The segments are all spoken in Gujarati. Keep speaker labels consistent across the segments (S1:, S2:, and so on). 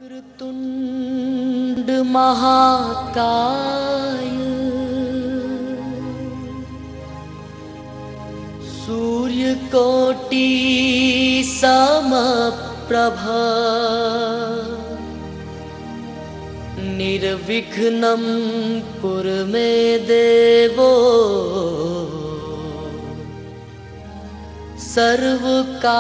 S1: वक्रतुंड महाकाय सूर्यकोटि समप्रभा निर्विघ्नं कुरु मे देवो सर्वकार्येषु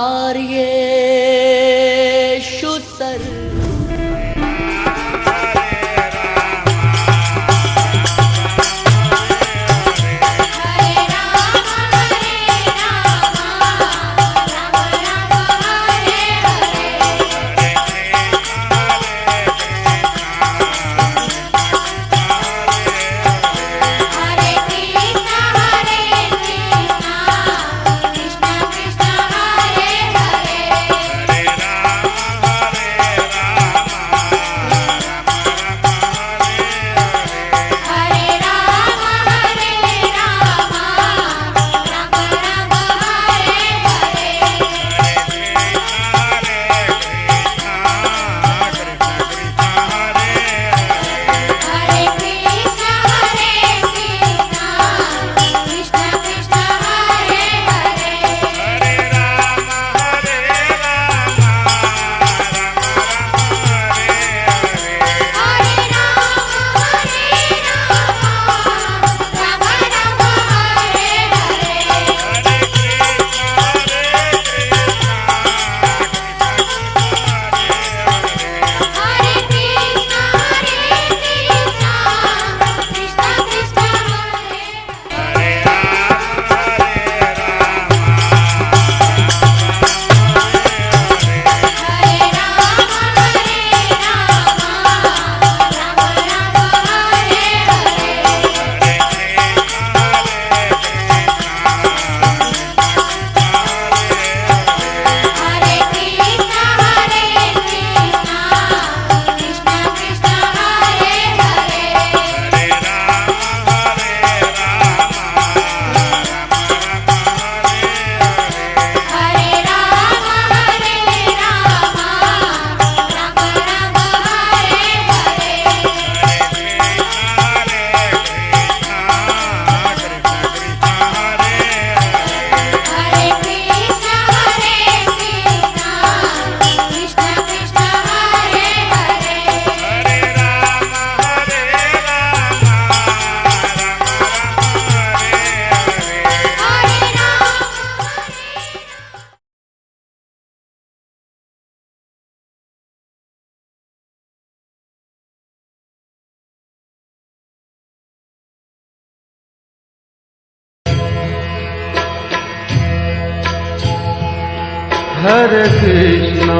S2: हरे Krishna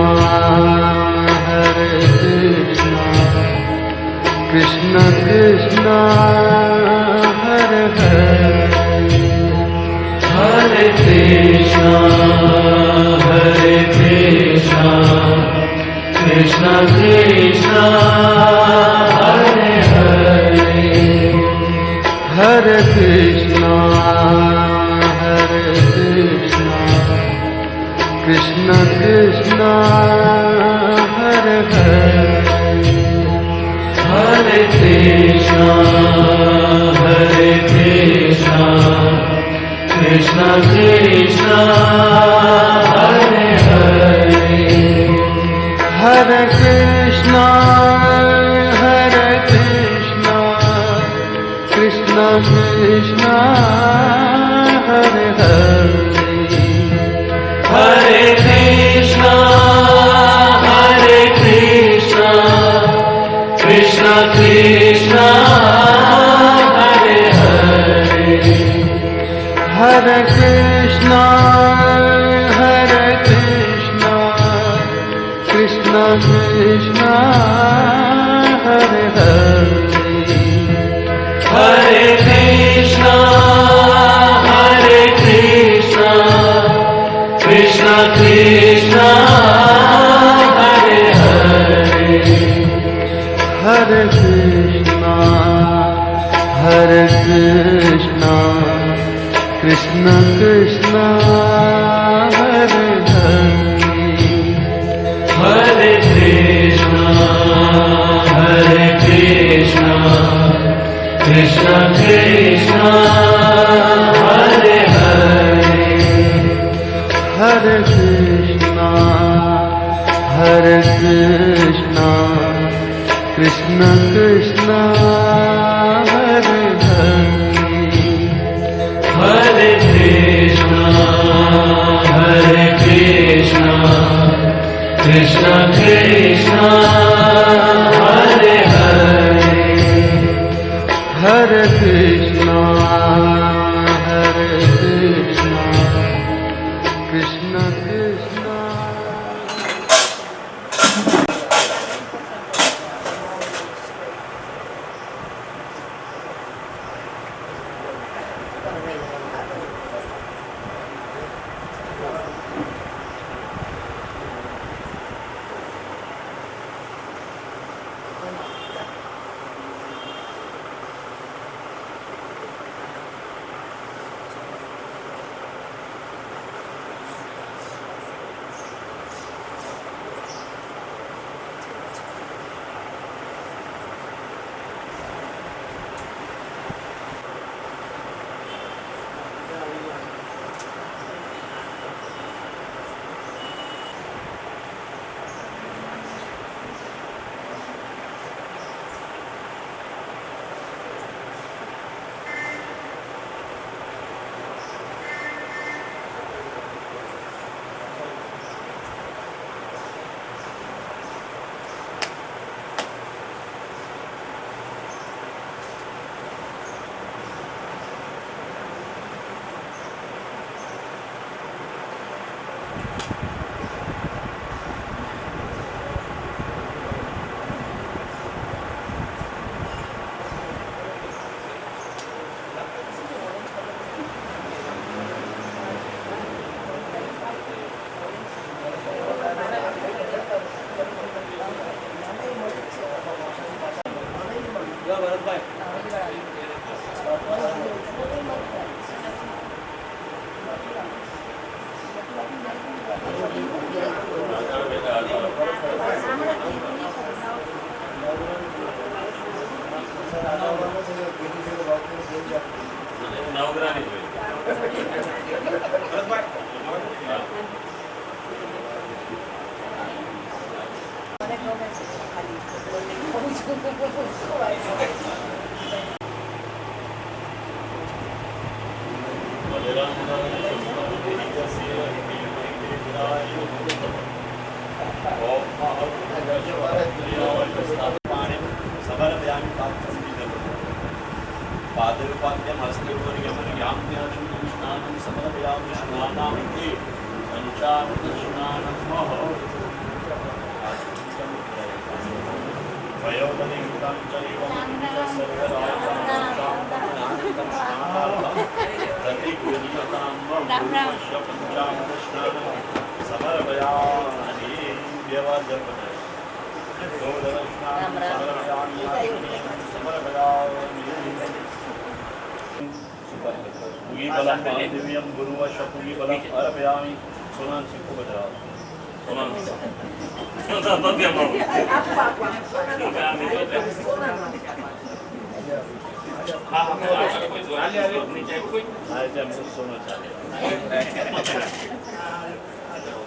S2: Krishna Krishna Hare Hare Hare Krishna Krishna Krishna Hare Hare Hare Krishna Krishna Krishna Hare Hare Hare Krishna Krishna Krishna Hare Hare Hare Krishna Krishna Krishna Hare Hare Hare Krishna Krishna Krishna Hare Hare Hare Krishna Krishna Krishna Hare Hare Hare Krishna Krishna Krishna Hare Hare Hare Krishna Krishna Krishna Hare Hare Hare Krishna Krishna Hare Hare Hare Krishna Hare Krishna Krishna Krishna Hare Hare Hare Krishna Hare Krishna Krishna Krishna Hare Hare Hare Krishna Hare Krishna Krishna Krishna
S3: पादरूपाद्यम हस्तयोर्यमर्यां स्नानं समर्पयामि स्नानामिति पञ्चामृतस्नानं वयोवनियुक्तं च एवं प्रतिगृह्यतां भूमस्य पञ्चामृतस्नानं समर्पयामि व्यवजपने पुगी बलम महादेव्यम गुरुवश पुगी बलम अर्पयामि सोनान सिक्को बजाओ सोनान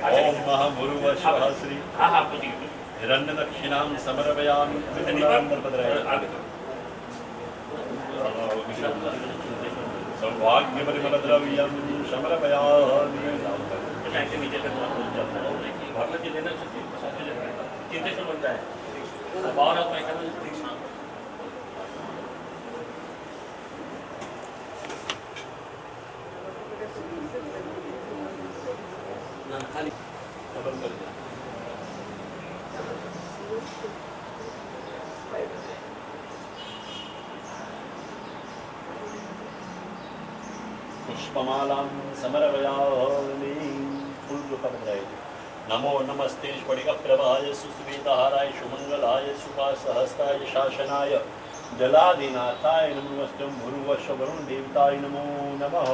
S3: ओम महागुरुवश श्री हिरण्य दक्षिणां समर्पयामि सौभाग्य परिमल द्रव्यं समर्पयामि पुष्पमालां समर्पयामि फूलपत्राय नमो नमस्ते स्फटिकप्रभाय सुस्मितहाराय सुमंगलाय सुपासहस्ताय शासनाय जलादिनाथाय नमस्ते भूर्वश्व वरुण देवताय नमो नमः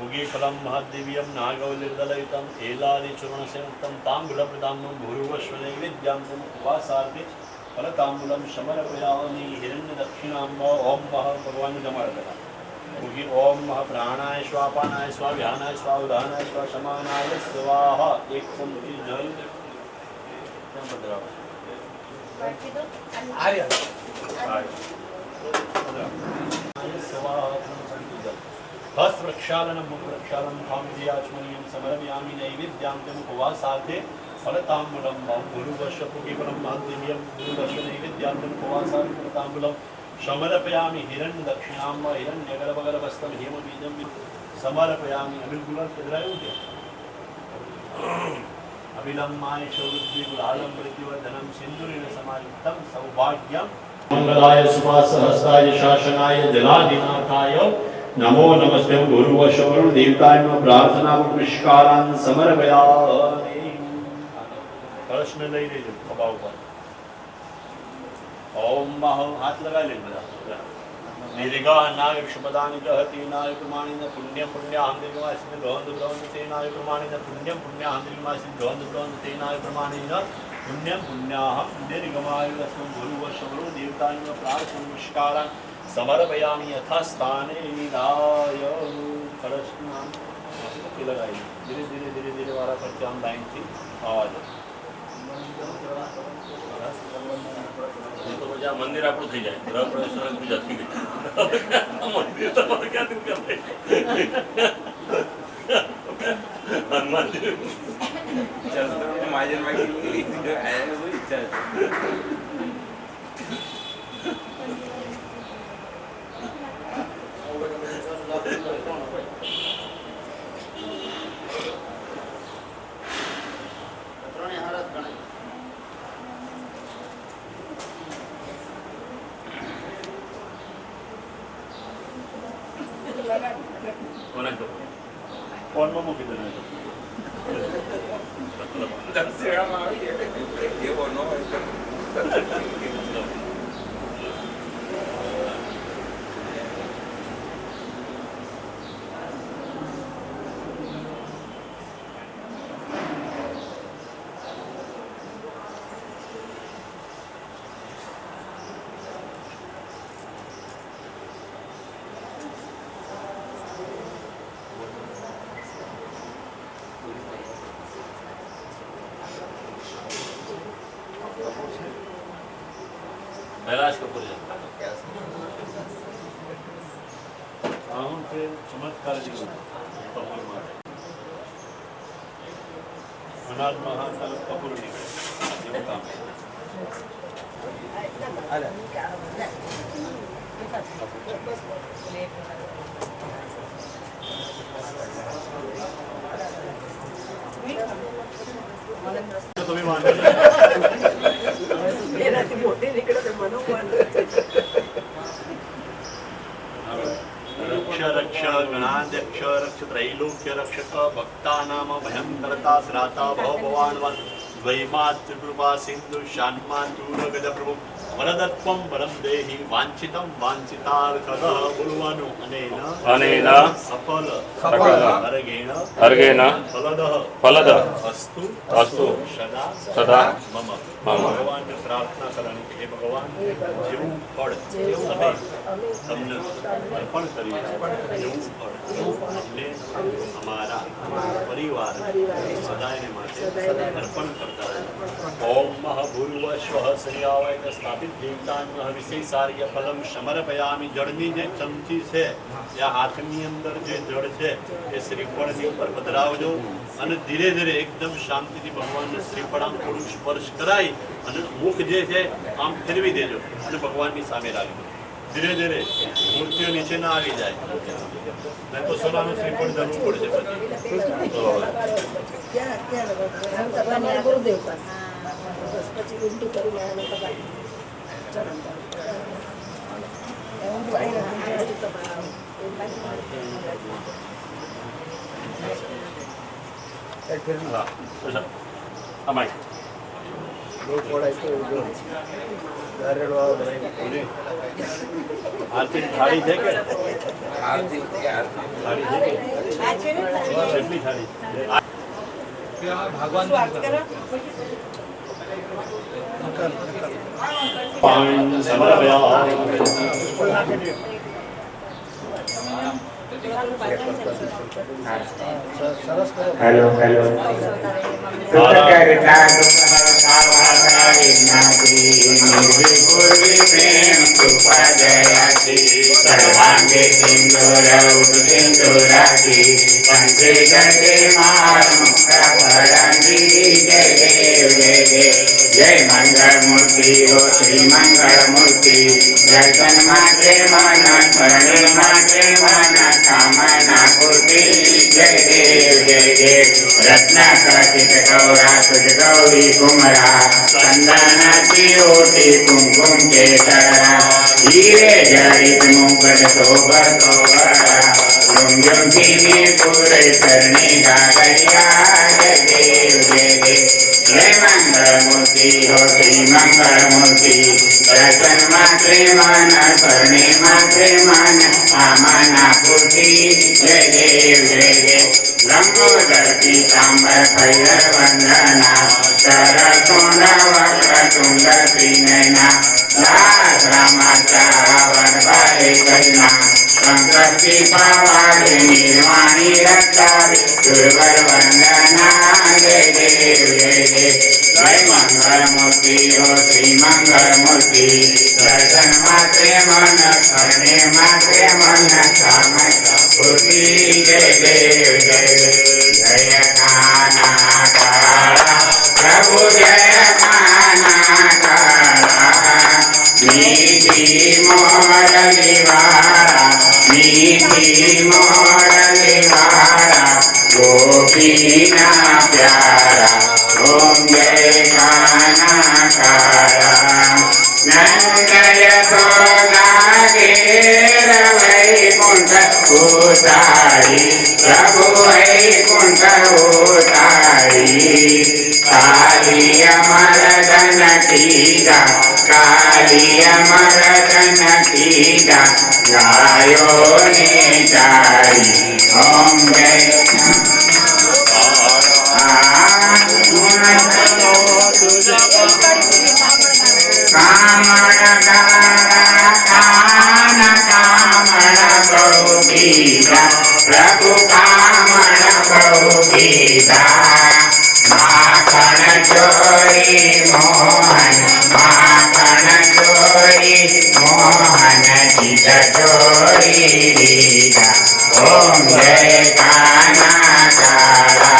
S3: उगीफलं महादेव्यं नागवलिर्दलयुतं एलादिचूर्णसेवितं ताम्बूलप्रदानं भूर्वश्व नैवेद्यां उपासार्थे फलताम्बूलम समर्पयामि हिरण्यदक्षिणाम्ब ओम मह भगवान जमाड़ करा क्योंकि ओम मह प्राणाय स्वापानाय स्वाव्यानाय स्वाउदानाय स्वासमानाय स्वाहा एक चमची जल કેમ બદલાવ આર્ય હસ્ત પ્રક્ષાલન મુખ પ્રક્ષાલન ભામજીયાચમનીયમ સમર્પયામિ નૈવેદ્યાંતમ ઉપવાસાથે ફલતાંબુલમ ગુરુવશ પુગીવરમ માધ્યમિયમ ગુરુવશ નૈવેદ્યાંતમ ઉપવાસાથે ફલતાંબુલમ समर्पयामि हिरण्य दक्षिणाम हिरण्य गर्भगर्भस्थम हेम बीजम समर्पयामि अभिल गुलाल चढ़ायो क्या अभिलम्माय शौरुद्री गुलालम प्रतिवर्धनम सिंदूरेण समायुक्तम सौभाग्यम मंगलाय सुवासहस्ताय शासनाय जलाधिनाथाय नमो नमस्ते गुरुवश वरुण देवताय प्रार्थना पुष्कारान् समर्पयामि कलश में लई लेજો ખભા ઉપર ओम मह हाथ लगा ले बड़ा निरिगा नाय शुभदानि गहति नाय प्रमाणि न पुण्य पुण्य आंधिमासिन गहंद ब्रह्म ते नाय प्रमाणि न पुण्य पुण्य आंधिमासिन गहंद ब्रह्म ते नाय प्रमाणि न पुण्य पुण्याहं निर्गमाय रसं गुरुवशवरो देवताय प्रार्थना नमस्कारान् समर्पयामि यथा स्थाने नाय कलशना के लगाई धीरे धीरे धीरे धीरे वाला करके हम लाइन थी आवाज
S4: तो પછી આ મંદિર આપણું થઈ જાય ગ્રહ પ્રવેશ બીજા થઈ ગઈ મંદિર તમારે ક્યાંથી કરે હનુમાનજી
S5: माझ्या मागे ઈચ્છા
S3: फोन में मूकी देना
S5: દર્શેવામાં આવી એવો ન હોય
S4: कैलाश कपूर
S3: से चमत्कार अनाज महाकाल कपूर निकले काम तुम्हें मानो रक्ष रक्ष गणाध्यक्ष रक्ष त्रैलोक्य रक्षक भक्तानाम भयंकरता श्राता भव भवान् द्वैमात्र कृपा सिंधु शान्मातुर प्रभु वरदत्वं वरं देहि वांछितं वांछितार्थदः कुर्वनु अनेन सफल अर्गेण फलदः अस्तु सदा मम भगवान ने प्रार्थना करनी हे भगवान જેવું ફળ અમે તમને અર્પણ કરીએ જેવું ફળ અમને અમારા પરિવાર સદાયને માટે અર્પણ કરતા રહે ઓમ મહાભૂર્વ સ્વઃ સંયાવય સ્થાપિત દેવતાન વિશેષાર્ય ફલમ સમર્પયામિ જળની જે ચમચી છે એ હાથની અંદર જે જળ છે એ શ્રીફળની ઉપર પધરાવજો અને ધીરે ધીરે એકદમ શાંતિથી ભગવાનને શ્રીફળ આમ થોડું સ્પર્શ કરાય અને મુખ જે છે આમ ફેરવી દેજો અને ભગવાનની સામે રાખજો ધીરે ધીરે મૂર્તિઓ નીચે ના આવી જાય નહીં તો સોનાનું શ્રીફળ ધરવું પડશે
S4: અમાય
S3: આરતી થાળી છે કે
S5: આરતી
S3: થાળી છે કેટલી થાળી
S6: ભગવાન
S3: पाणी समर्पयामि।
S6: हेलो हेलो सुखकर्ता दुःखहर्ता विघ्नाति निर्विपूर्वी प्रेम कृपा जयति सर्वांगे सिंदूराति पंचे गते मुक्ता भरंती जय देव जय देव जय मंगल मूर्ति हो श्री मंगल मूर्ति दर्शन मात्रे मन स्मरण मात्रे मन कामना पूर्ति जय देव जय देव रत्न कथित गौरा तुझ गौरी कुमरा चंदन की ओटी कुमकुम केसरा हीरे जड़ित मुकुट शोभा शोभरा झुम झुम पूरे सरणी गागरिया जय देव जय देव जय मंगल मूर्ति हो श्री मंगल मूर्ति दर्शन मात्रे मन स्मरणे मात्रे मन कामना पूर्ति जय देव जय देव लंबोदर पीतांबर भैरव वंदना सरसुंड वक्र तुंड त्रिनयना दास रामाचारण वाले करुणा संकटि पावाले निर्वाणी रक्षावे दुर्गर वंदना जय देव जय देव जय मंगल मूर्ति हो श्री मंगल मूर्ति दर्शन मात्रे मन स्मरणे मात्रे मन कामना पूर्ति जय देव जय देव जय काना काला प्रभु जय काना काला मीठी मोरलीवाला गोपीना प्यारा ओम जय काना काला नंदय सोना घेर वैकुंठ उतारी प्रभु वैकुंठ उतारी काली अमर धन कीजा काली अमर धन कीजा गायो ने चारी ओम जय कामण बहुगीता प्रभु कामण बहुगीता माखन चोरी मोहन चित चोरी रीता ओम जय काना काला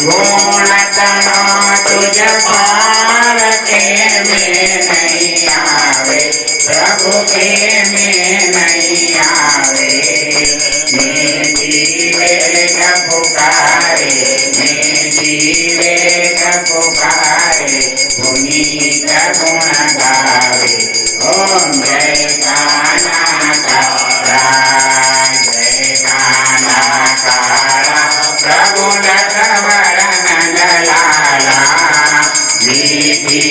S6: गुण तनो तुझ पार के में नहीं आवे प्रभु के में नहीं आवे मैं जीवे न पुकारे पुनीत गुण गावे ओम जय काना काला प्रभु लखवरन लाला मीठी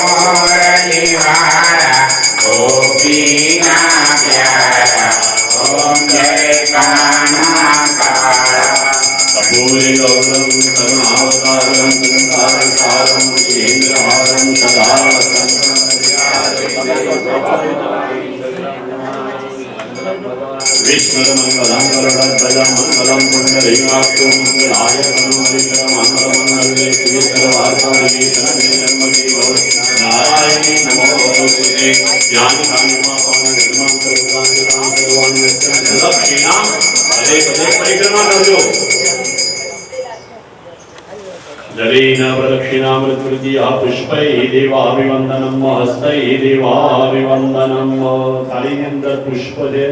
S6: मोरलीवाला गोपीना प्यारा ओम जय काना काला
S3: कपूरे गौरम करुणावतारम संसारसारम केन्द्रहारम सदा विष्णुमंगलम गरुड़ध्वजं मंगलम पुंडरीकाक्षं मंगलाय करुणा मंगलमंगले श्रीधरवासाय शरण्ये गौरी नारायणी नमोस्तुते ज्ञानकामिमापान निर्माण सर्वकाम दक्षिणां पदे पदे परिक्रमा करजो जलेन प्रदक्षिणामृतृतीया पुष्पैः देवाभिवन्दनं हस्तैः देवाभिवन्दनं थाळीની અંદર પુષ્પ છે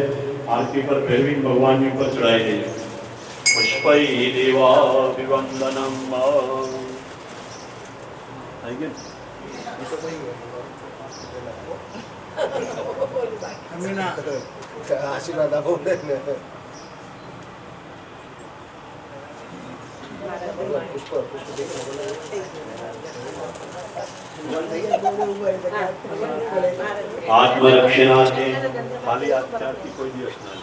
S3: આરતી પર ફેરવીને ભગવાનની ઉપર ચડાવી દેજો પુષ્પૈः દેવાभिवन्दनं આવી ગયું
S7: આશીર્વાદ આપો ને પુષ્પ
S3: આત્મરક્ષણાર્થે ખાલી આત્માથી કોઈ દિવસ ના લે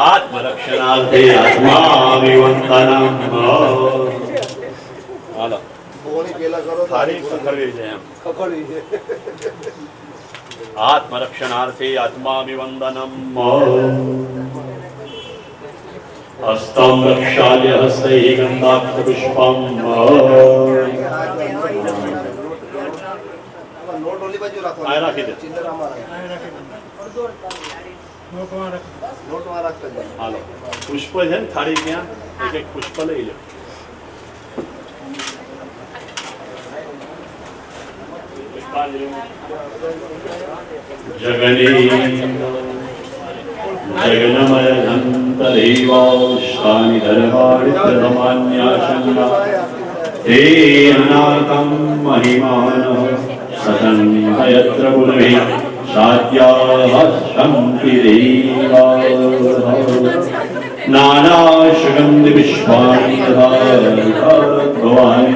S3: આત્મરક્ષણાર્થે આત્માવિવંદનમ હાલો
S7: બોની પેલા કરો તો
S3: થાળી ખખડવી છે એમ
S7: ખખડવી છે.
S3: આત્મરક્ષણાર્થે આત્માભિવંદનમ હસ્તમ રક્ષાલ્ય હસ્તૈ ગંધાક્ષપુષ્પમ
S7: નોટ ઓલી બાજુ
S3: આ
S7: રાખવાનો.
S3: રાખી દે.
S7: ચિંદરામાં નોટમાં રાખતા જ.
S3: હાલો પુષ્પ છે ને થાળી ત્યાં એક એક પુષ્પ લઈ લો પુષ્પાંજલિ જગનમયંતદેવાષ્ટાનિ ધર્માણિત્રમાન્યાશંકા તે અનાકં મહિમાન સતન્મયત્ર પુનવે સાત્યાઃ શંતિ દેવા નાનાશગંધિ પુષ્પાણિ ભવાનિ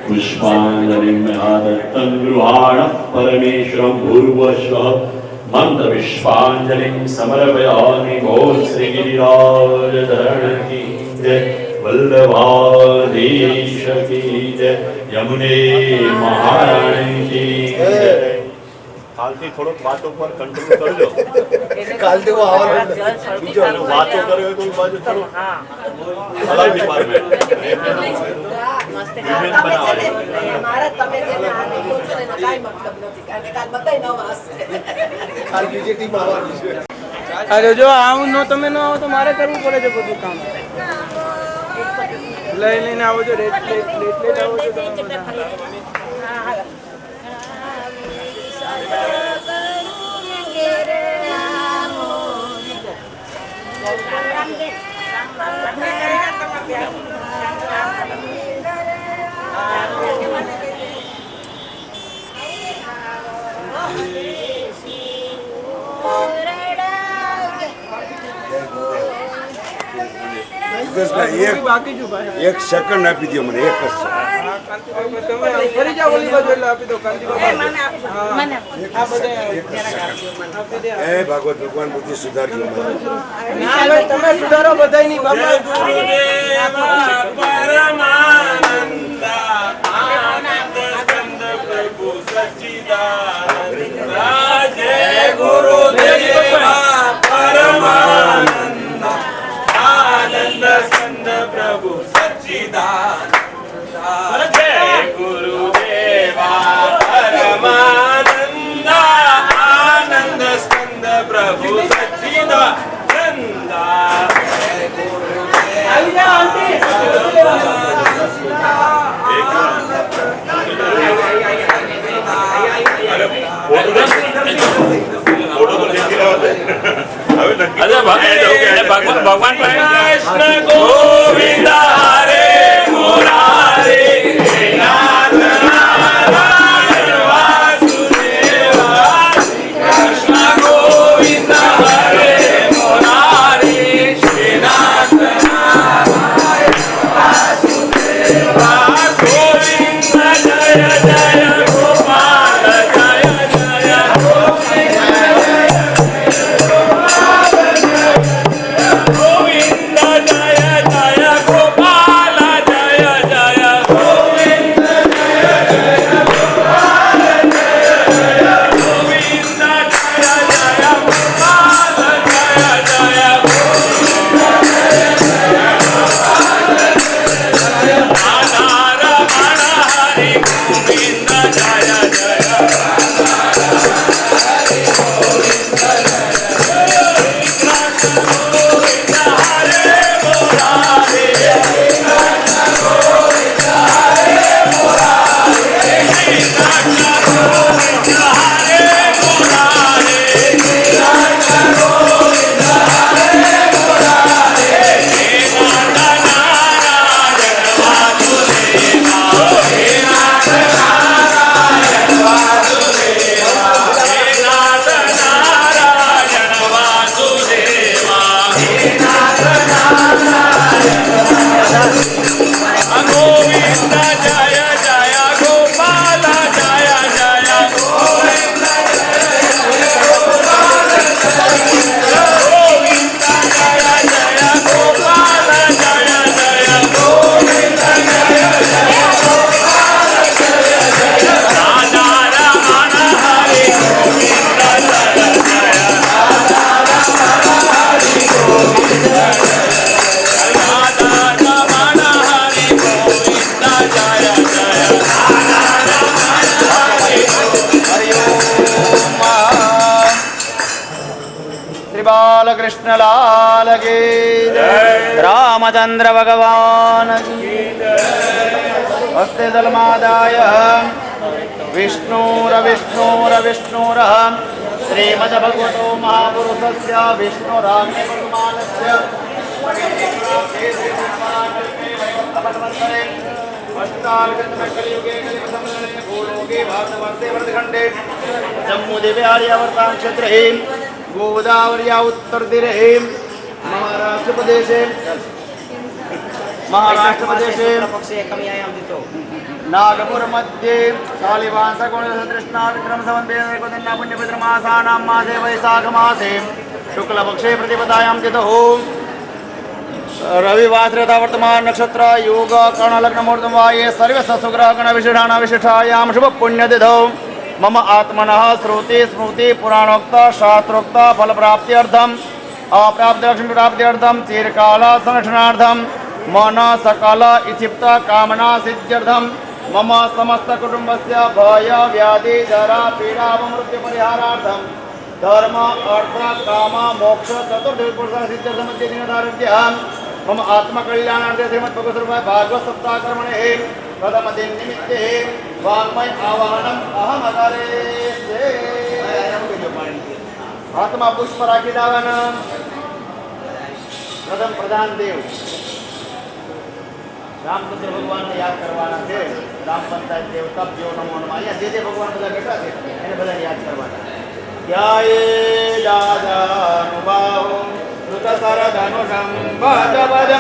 S3: પુષ્પાંજલિં આદત્तं ગૃહાણઃ પરમેશ્વરં ભૂર્વશ્વઃ મંત્રપુષ્પાંજલિં સમર્પયામિ ભો શ્રીગિરિરાજધરણ કી જય વલ્લભાધીશ કી જય યમુને મહારાણી કી જય કાલથી થોડોક વાતો પર કંટ્રોલ કરજો
S7: કાલથી હું આવવાનો જ નથી. બીજો
S3: અને વાતો કર્યો હોય તો એ બાજુ થોડું અલગ ડિપાર્ટમેન્ટ
S7: કાલ બીજી ટીમ આવવાની છે.
S8: અરે જો આવું ન તમે ન આવો તો મારે કરવું પડે છે બધું કામ લઈને આવો છો રેટ આવો છો તમે બધા. બાકી છું ભાઈ
S9: એક સેકન્ડ આપી દો મને એક જ
S8: તમે ફરી જાઓ ઓલી બાજુ એટલે આપી દો કાંતિભાઈ
S9: એ ભાગવત ભગવાન બુદ્ધિ સુધારજો મને.
S8: તમે સુધારો બધાય ની બાબા
S5: પરમાનંદ આનંદ સ્કંદ પ્રભુ સચ્ચિદાનંદ જય ગુરુદેવા પરમાનંદ આનંદ સ્કંદ પ્રભુ સચ્ચિદાનંદ જય ગુરુદેવા પરમાનંદ આનંદ સ્કંદ પ્રભુ સચ્ચિદાનંદ
S8: આવી જાઓ આંટી
S4: ભગવાન
S5: કૃષ્ણ ગોવિંદ હરે
S7: कृष्णलाल की रामचंद्र भगवान की हस्ते जलमादाय विष्णुरविष्णुरविष्णुर श्रीमद्भगवतो महापुरुषस्य विष्णुराज्ञे भगवानस्य जम्मूदेव्यावर्तां क्षेत्रे गोदावर्या उत्तरतीरे महाराष्ट्रप्रदेशे नागपुर मध्ये कालीवांसकोणसतृष्णा विक्रमसंवत्सरे एकोदन्ना पुण्यपितृमासानां मासे वैशाखमासे शुक्लपक्षे प्रतिपदायां तिथौ रविवासरे वर्तमान नक्षत्र योग कर्ण लग्न मुहूर्तं वा ये सर्वे सत्सुग्रह गण विशिष्टानां विशिष्टायां शुभ पुण्यतिथौ मम आत्मनः श्रुति स्मृति पुराणोक्त शास्त्रोक्त फलप्राप्त्यर्थम् अप्राप्त लक्ष्मी प्राप्त्यर्थं चिरकाल संरक्षणार्थं मन सकल इच्छित कामना सिद्ध्यर्थं मम समस्त कुटुंबस्य भय व्याधि जरा पीड़ा मृत्यु परिहारार्थं धर्म अर्थ काम मोक्ष चतुर्विध सिद्ध्यर्थं मध्ये दिनदारभ्यां मम आत्मकल्याणार्थे श्रीमद्भगवद्गीता भागवत सप्ताह कर्मणे प्रथम दिन निमित्ते वाङ्मय आवाहनम अहम करेसे आत्मा पुष्प राखी दावाना प्रथम प्रधान देव रामचंद्र भगवान ने याद करवाना है राम पंचायत देवता जो नमो नमः या जे भगवान બધા બેઠા છે એને બધાને યાદ કરવાના ध्याये दादानुभावो श्रुतसरधनुषं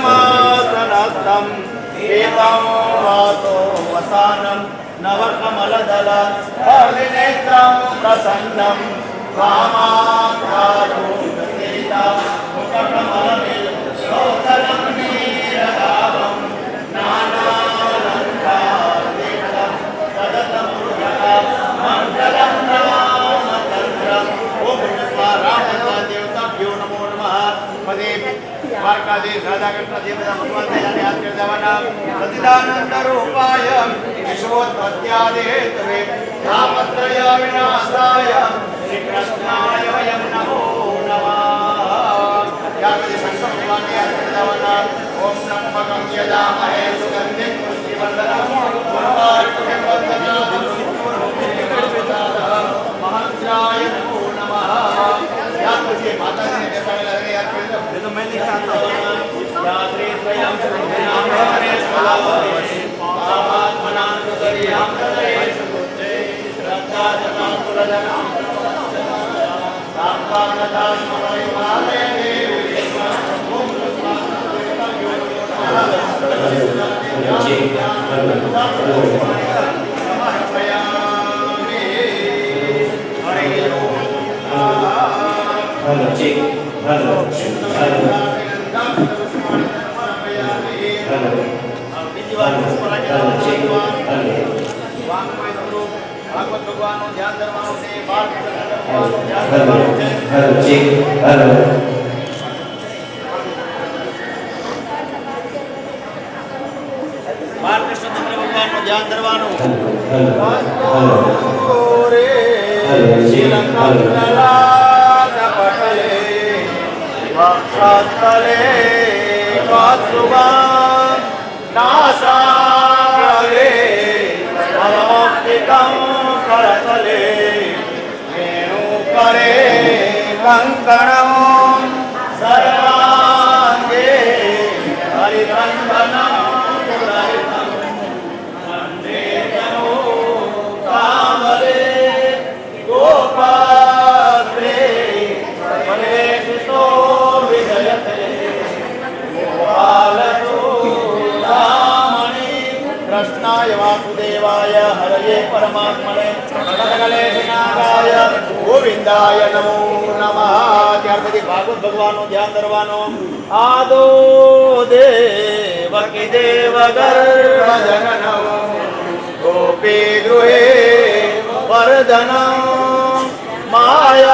S7: भजपदमासनस्थं एतं वासो वसानं नवकमलदलं हरिनेत्रं प्रसन्नं वामाक्षारूपसीतं मुखकमलमिलोचनं नीरदाभं नानालङ्कारयुक्तं तदतमुर्गतं मङ्गलं रामचन्द्रम् ॐ रामदेवताभ्यो नमो नमः पदे द्वारकाधीश राधाकृष्ण देवता भगवान याद कर देवाना सच्चिदानंद रूपाय विश्वोत्पत्त्यादिहेतवे तापत्रय विनाशाय श्री कृष्णाय वयं नमो नमः याद शंकर भगवान याद कर देवाना ओम नमः यदामहे सुगंधिं पुष्टिवर्धनम् उर्वारुकं वन्दनामि महात्राय नमो नमः याद कीजिए माता जी ने जैसा लगे याद कर दो ये तो मैं नहीं चाहता या श्री स्वयं नाम हरे स्वामी आत्मनाम करियाम करे श्रद्धा जपा कुलजना तांपानदा स्मरण वाले ओम भागवत भगवान ध्यान धर्मानो से बाल बालकृष्ण चंद्र भगवान ध्यान धरवानो रे पटले वक्षस्थले वासुवां नासाग्रे ममोक्तिकं करतले वेणुकरे कङ्कणं सर्वाङ्गे हरिबन्धनं सुरहितं वन्दे जनो कामले गोपात्रे वनेषितो विजयते कृष्णाय वासुदेवाय हरये परमात्मने सकलेशनाथाय गोविंदाय नमो नमः ત્યાર પછી ભાગવત ભગવાનનું ધ્યાન ધરવાનું આદો દેવકી દેવગર્ભજનનમ ગોપી ગૃહે વરદનમ માયાપૂરના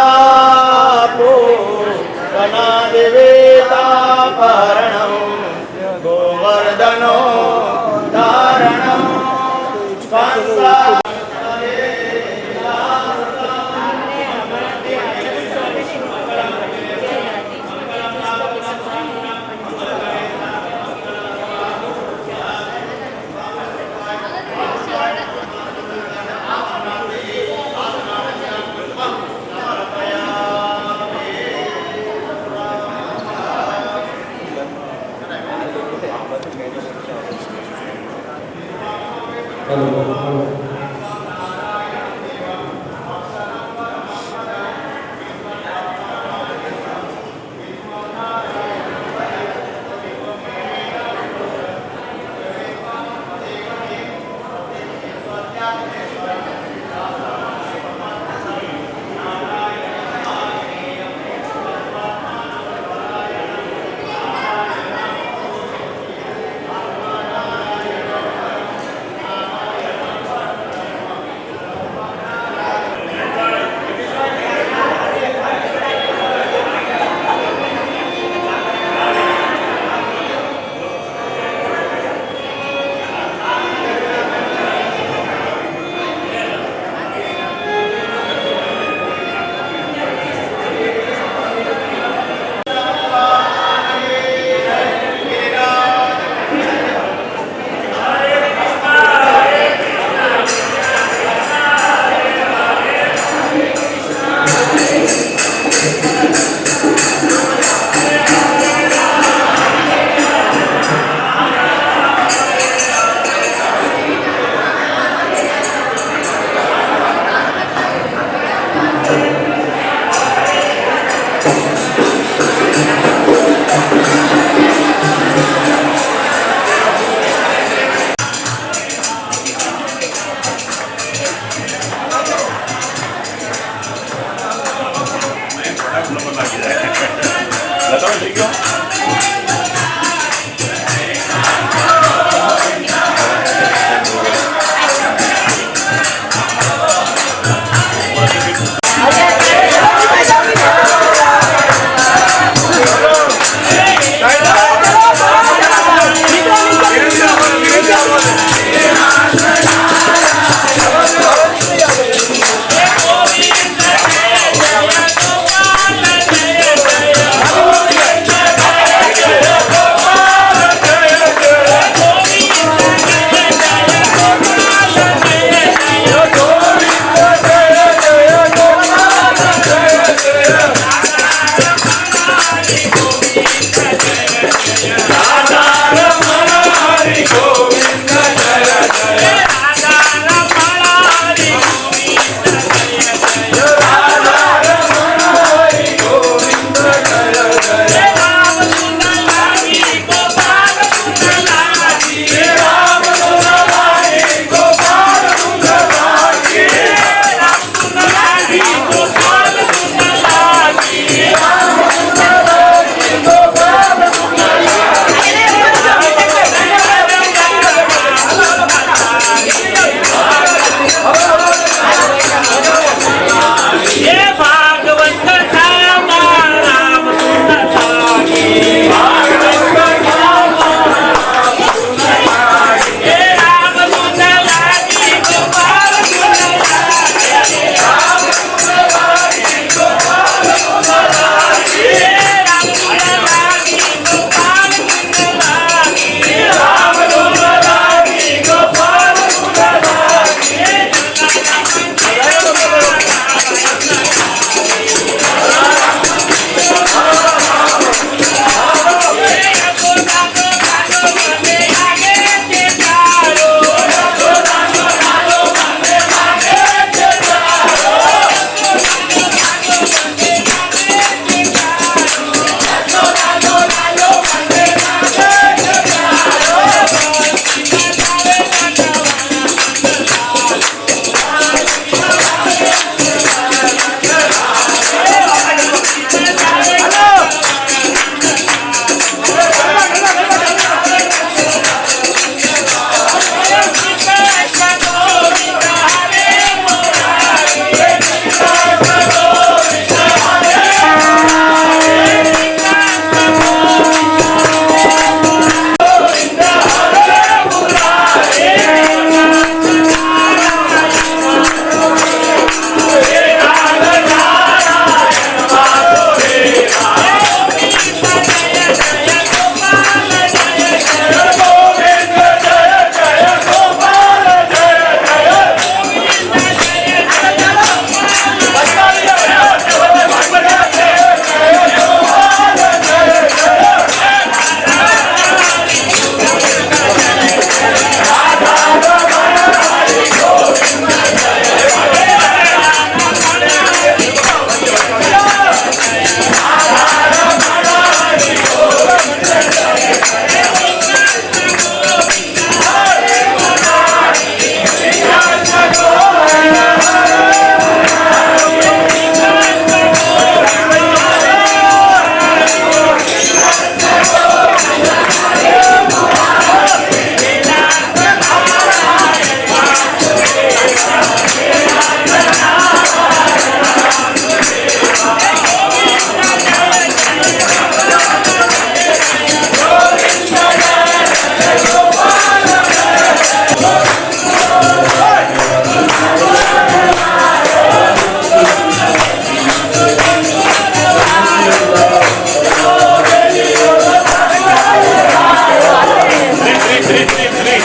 S7: દેવેતાપહરણમ ગોવર્ધનો धारणं कंसा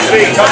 S5: Hare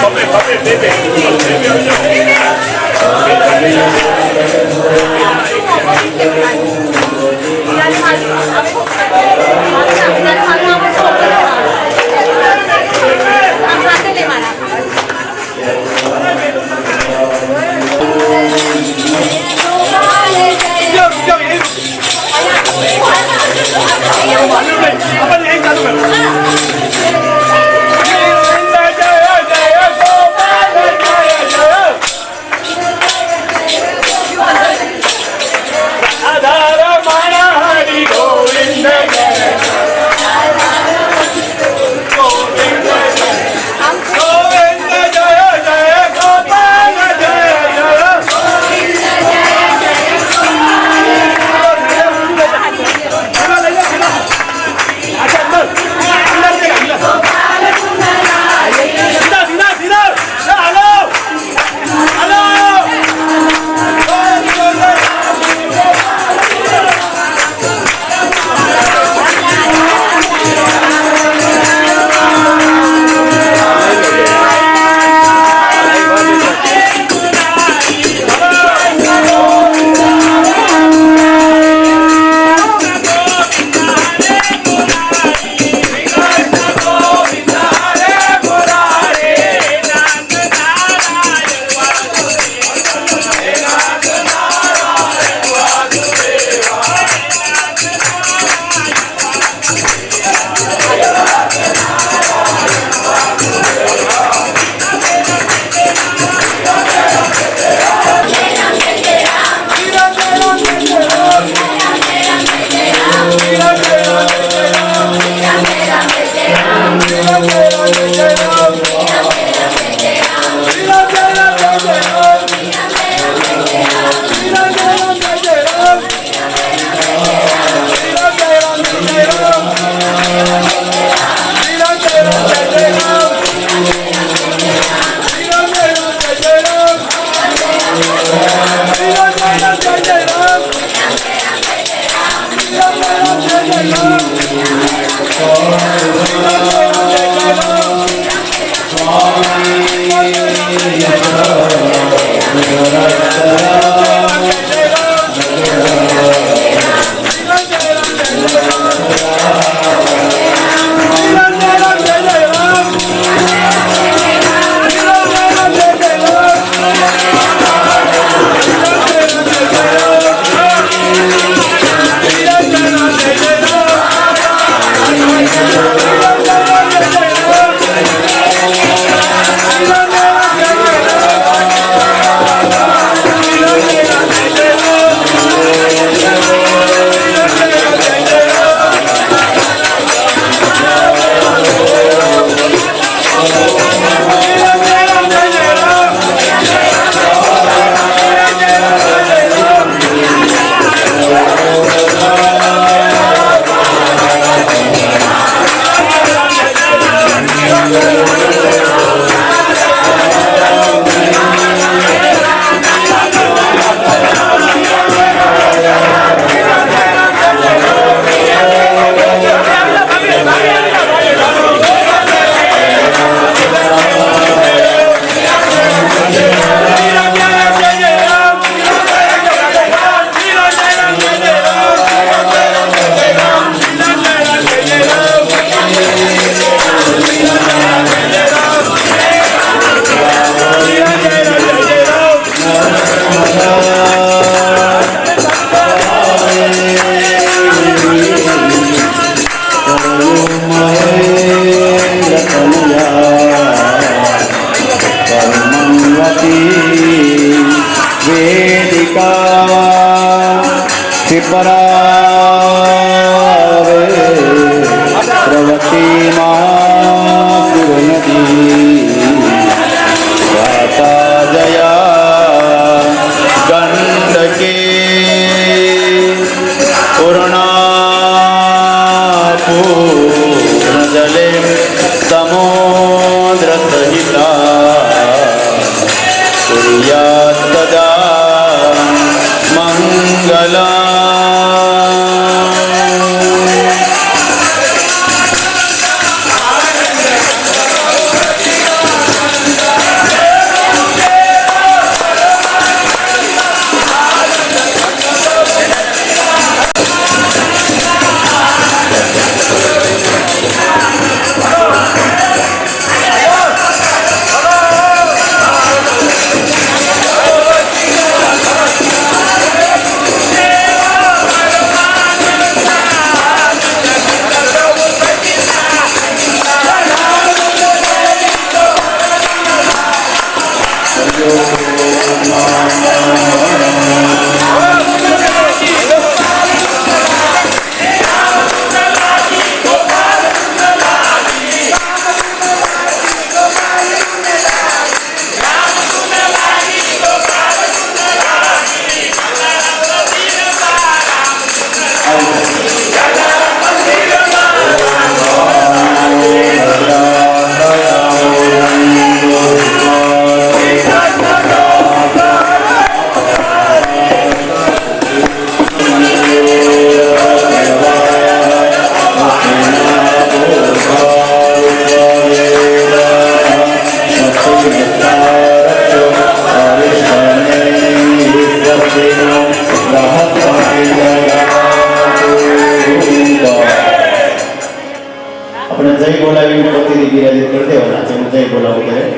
S7: આપણે જય બોલાવી પ્રતિનિધિ વિરાજિત કરી દેવાના છે. હું જય બોલાવું ત્યારે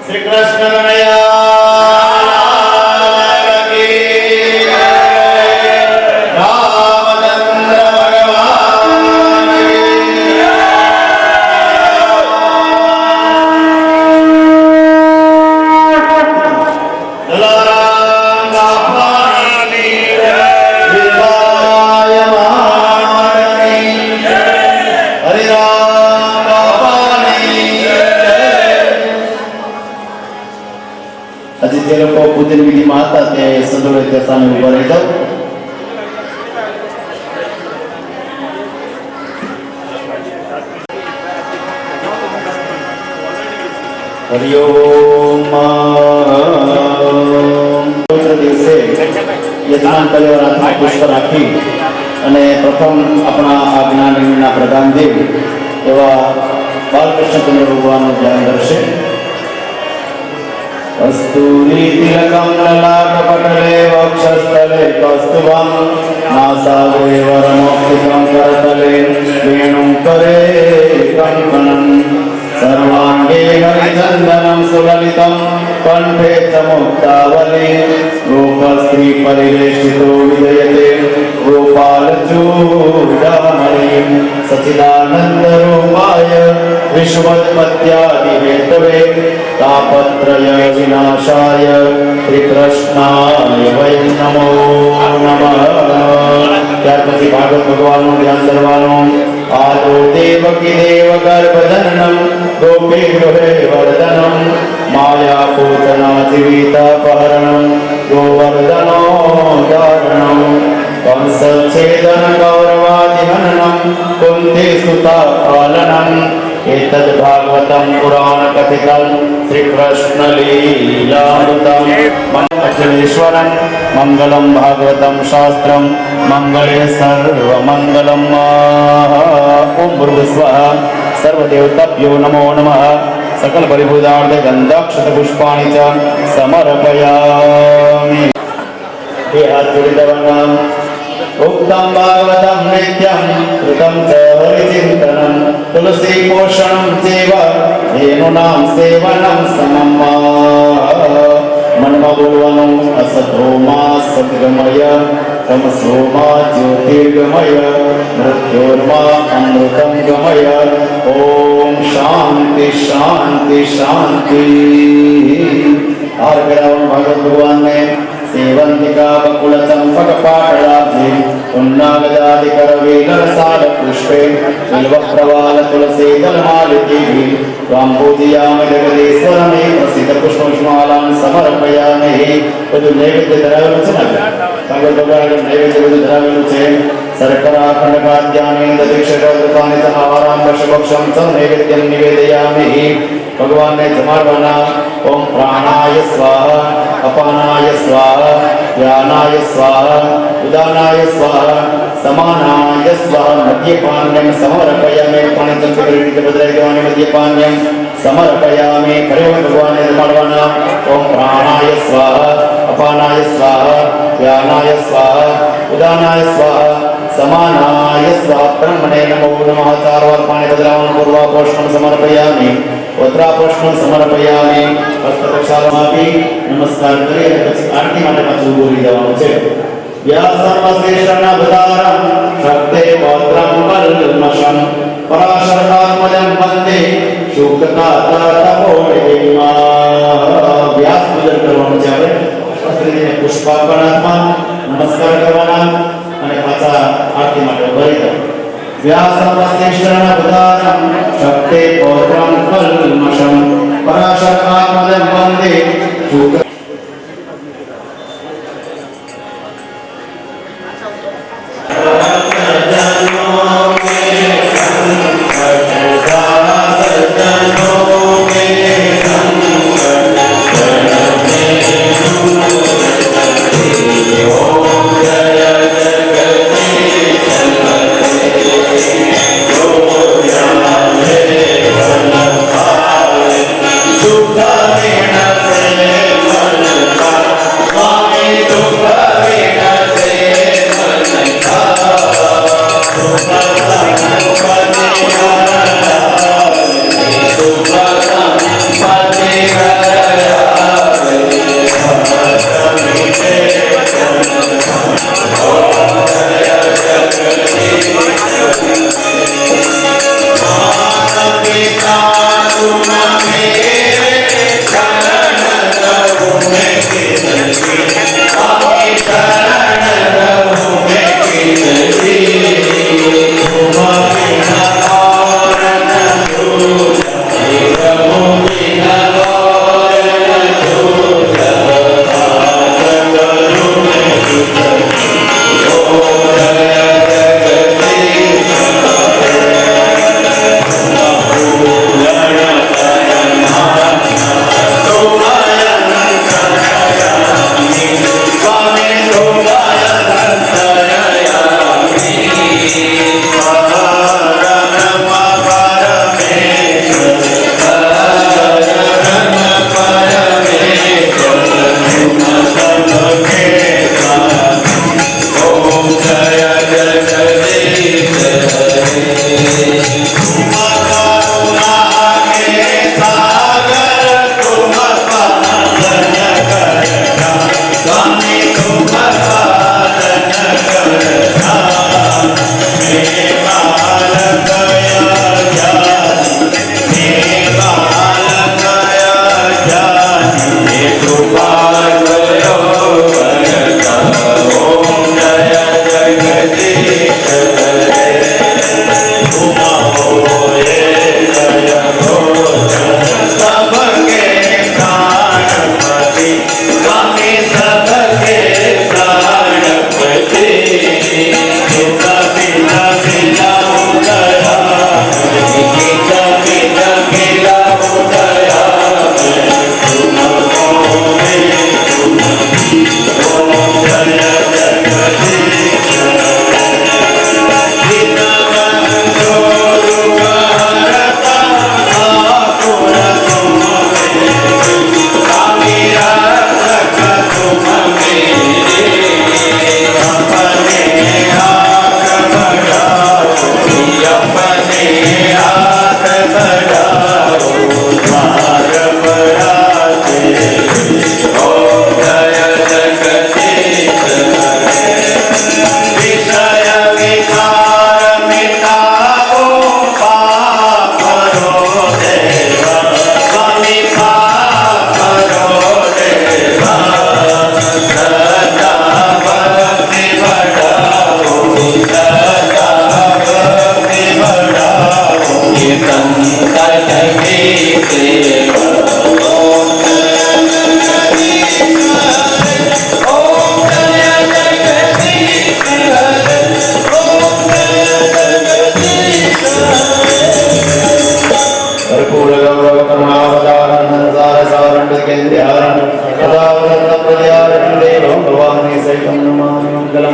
S7: શ્રી કૃષ્ણ કનૈયા કી જય. રામચંદ્ર ભગવાન કી જય. જલારામ બાપાની જય. વિવાયમાની જય. હરિરામ બાપાની જય. હજી જે લોકો પૂજન વિધિમાં હતા તે સદોરે તે સામે ઉભા રહી જાઓ. હરિઓમ. પવિત્ર દિવસે યજમાન પરિવાર હાથમાં પુષ્પ રાખી અને પ્રથમ આપણા આ જ્ઞાનના પ્રધાનદેવ એવા બાલકૃષ્ણચંદ્ર ભગવાનનું ધ્યાન કરશે. કસ્તુરી તિલકમ લલાટપટલે વક્ષસ્થલે કસ્તુભં નાસાગ્રે વરમૌક્તિકં કરતલે વેણું કરે કંકણં સર્વાંગે હરિચંદनं સુલલિतं કંઠે ચ મુક્તાવલી રૂપસ્ત્રી પરિવેષ્ટિતો વિજયતે ગોપાલચૂડામણીં સચ્ચિદાનંદરૂપાય વિશ્વોત્પત્યાદિહેતવે તાપત્રય વિનાશાય શ્રીકૃષ્ણાય વયં નમો નમઃ. ત્યાર પછી ભાગવત ભગવાનનું ધ્યાન કરવાનું. આદો દેવકી દેવ ગર્ભજનનમ ગોપી ગૃહે વર્ધનમ માયા પૂતના જીવિતાપહરણમ ગોવર્ધનો ધારણમ કંસચ્છેદન કૌરવાદિહનનમ કુંતી સુતા પાલનમ. एतद् भागवतं पुराण कथितं श्री कृष्ण लीलामृतं अखिलेश्वरं मंगलं भागवतं शास्त्रं मंगले सर्वमंगलम्. ओम भूर्भुवः सर्वदेवताभ्यो नमो नमः. सकल परिभूतार्थ गंधाक्षत पुष्पाणि च समर्पयामि. हे हाथ जोड़ी देवाना. उक्तं भागवतं नित्यं कृतं च हरिचिन्तनं तुलसी पोषणं चैव धेनूनां सेवनं समम्. મનમાં બોલવાનું. અસતોમા સદ્ગમય તમસોમા જ્યોતિર્ગમય મૃત્યોર્મા અમૃતં ગમય. ઓમ શાંતિ શાંતિ શાંતિ. હાર કરાવવાનું ભાગવત ભગવાનને. सेवंतिका बकुल चंपक पाटलाब्धि पुन्नागदादिकर वेलरसाल पुष्पे बिल्व प्रवाल तुलसी दलमालिकी त्वां पूजयामि जगदीश्वरमे प्रसिद्ध पुष्पमालान् समर्पयामि. બધું નૈવેદ્ય ધરાવેલું છે ને ભાગવત ભગવાન નૈવેદ્ય બધું ધરાવેલું છે. શર્કરા ખંડકાદ્યાની દધિક્ષકાની આહારામ દશભક્ષમ ચ નૈવેદ્યમ નિવેદયામિ. ભગવાનને જમાડવાના. ઓમ પ્રાણાય સ્વાહા અપાનાય સ્વાહા વ્યાનાય સ્વાહા ઉદાનાય સ્વાહા સમાનાય સ્વાહા. મધ્યપાન્યમ સમર્પયામિ. પાણીચંદ્રની બદલાઈ દેવાની. મધ્યપાન્યમ સમર્પયામિ. ફરી ભગવાનને જમાડવાના. ઓમ પ્રાણાય સ્વાહા અપાનાય સ્વાહા વ્યાનાય સ્વાહા ઉદાનાય સ્વાહા સમાનાય સ્વાહા. બ્રહ્મણે નમો નમઃ. 4 વાર પાણી બદલાવાનું. પૂર્વાપોષણમ સમર્પયામિ. उत्तरापोषण समर्पयामि. हस्तप्रक्षालन આપી નમસ્કાર કરી અને પછી આરતી માટે પાછું બોલી જવાનું છે. વ્યાસમ વશિષ્ઠનવતારમ શક્તે પૌત્રમ કલ્મષમ પરાશરાત્મજં વંદે શુક્તાતપોર્ણિમા. વ્યાસ પૂજન કરવાનું છે. આપણે પુષ્પાર્પણ હાથમાં નમસ્કાર કરવાના અને પાછા આરતી માટે ઉભા રહેતા. વ્યાસમસ્તેશ્વરન બુધારમ શક્તિ પૌત્રમ કલ્મષમ પરાશરાત્મજં વંદે શુક્ર.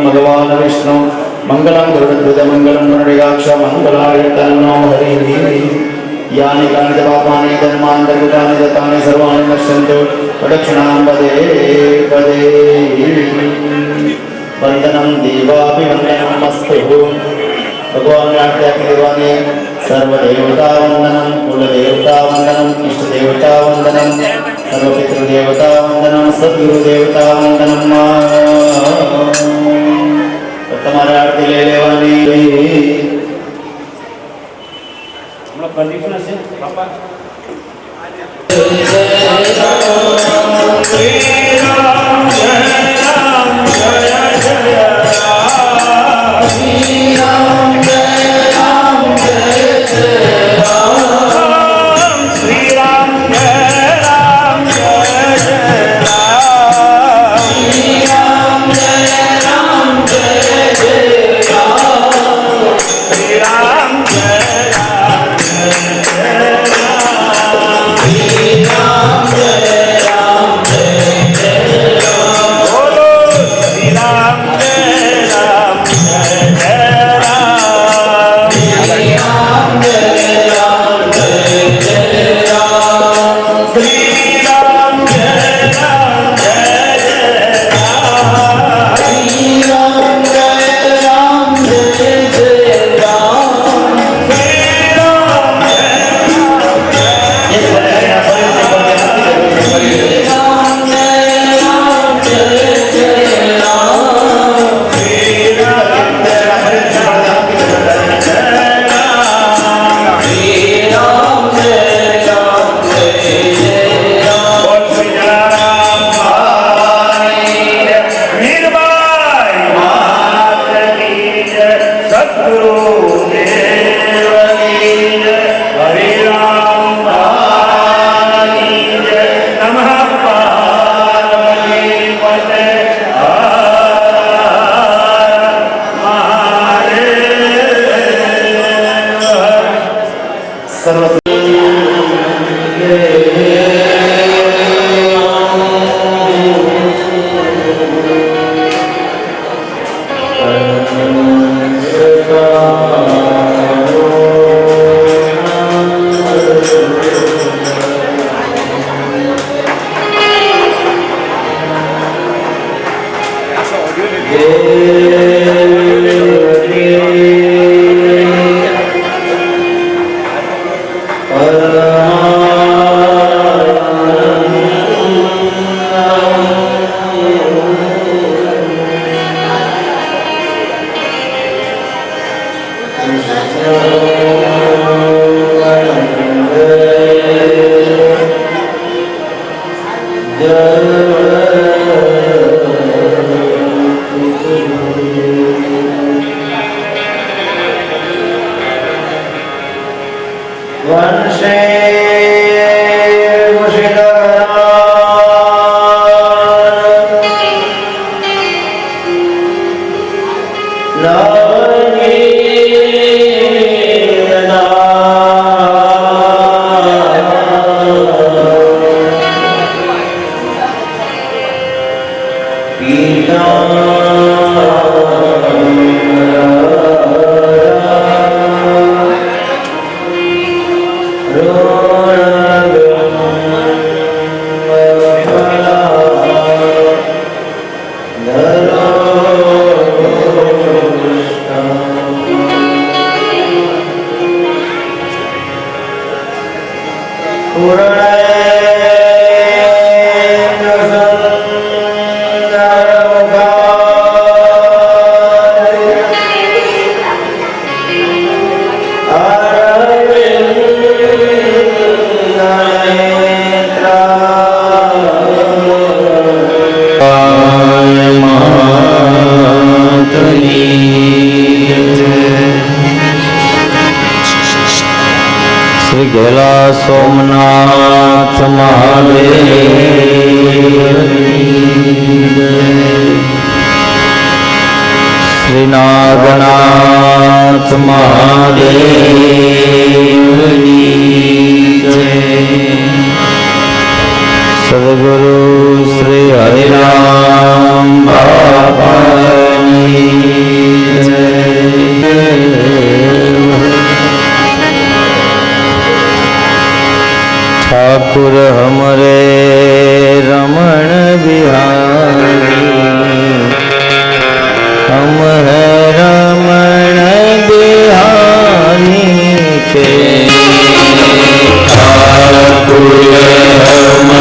S7: भगवान विष्णु मंगलम गरुड़ध्वज मंगलम गरुड़ाक्ष मंगलाय तन्नो हरि यानि कानि च पापानि धर्मान्तर्गतानि दत्तानि सर्वाणि नश्यन्तु प्रदक्षिणां पदे पदे वंदनं देवाभिवन्दनमस्तु भगवान आज्ञा देवाने सर्वदेवता वंदनं कुलदेवता वंदनं इष्टदेवता वंदनं सर्वपितृदेवता वंदनं सद्गुरुदेवता वंदनं તમારે આરતી લઈ લેવાની હમણાં કંડિશન છે બાપા
S10: શ્રી ઘેલા સોમનાથ મહાદેવ, શ્રી નાગનાથ મહાદેવ, સદગુરુ શ્રી હરિરામ બાપાની ठाकुर हमरे रमण बिहारी, हम है रमण बिहारी के। ठाकुर हमरे रमण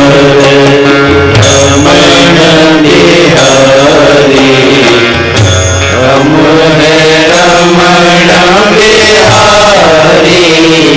S10: बिहारी, हम है रमण बिहारी के।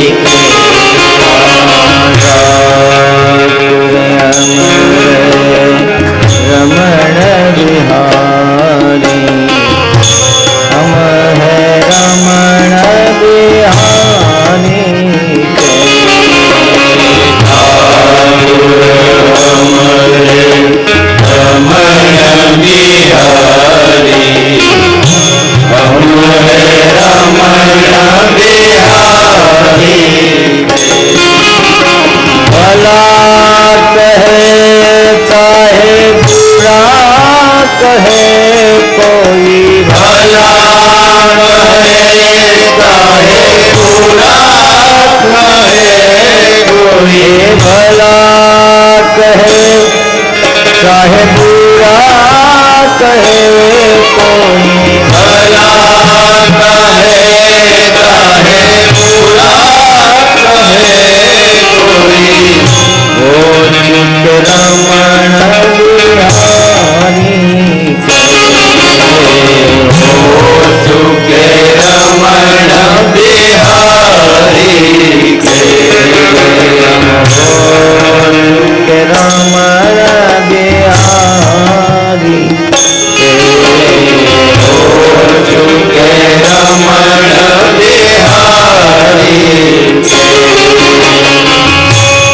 S10: कहे चाहे बुरा कहे कोई भला कहे चाहे बुरा कहे कोई वो चित रमण बिहारी के हो चुके रमण बिहारी के के रमण बिहारी के हो चुके रमण बिहारी के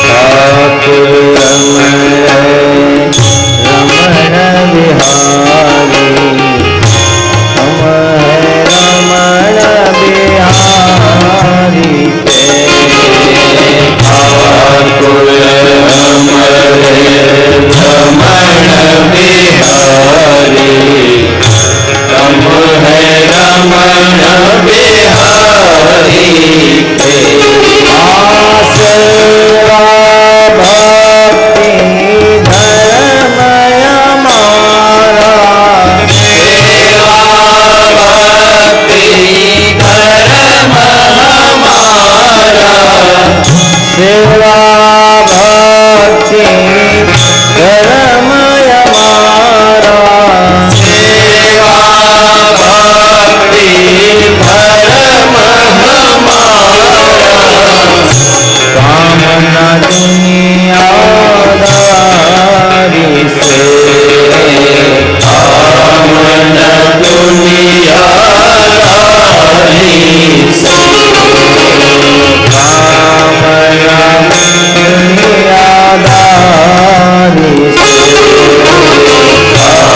S10: ठाकुर रमण बिहारी हम रमण बिहारी के ठाकुर रमण बिहारी हम है रमण बिहारी के आसेवा भक्ति धर्म हमारा सेवा भक्ति धर्म हमारा सेवा भक्ति धर्म हमारा सेवा भक्ति धर्म हमारा कामना दुनियादारी से कामना दुनियादारी से कामना दुनियादारी से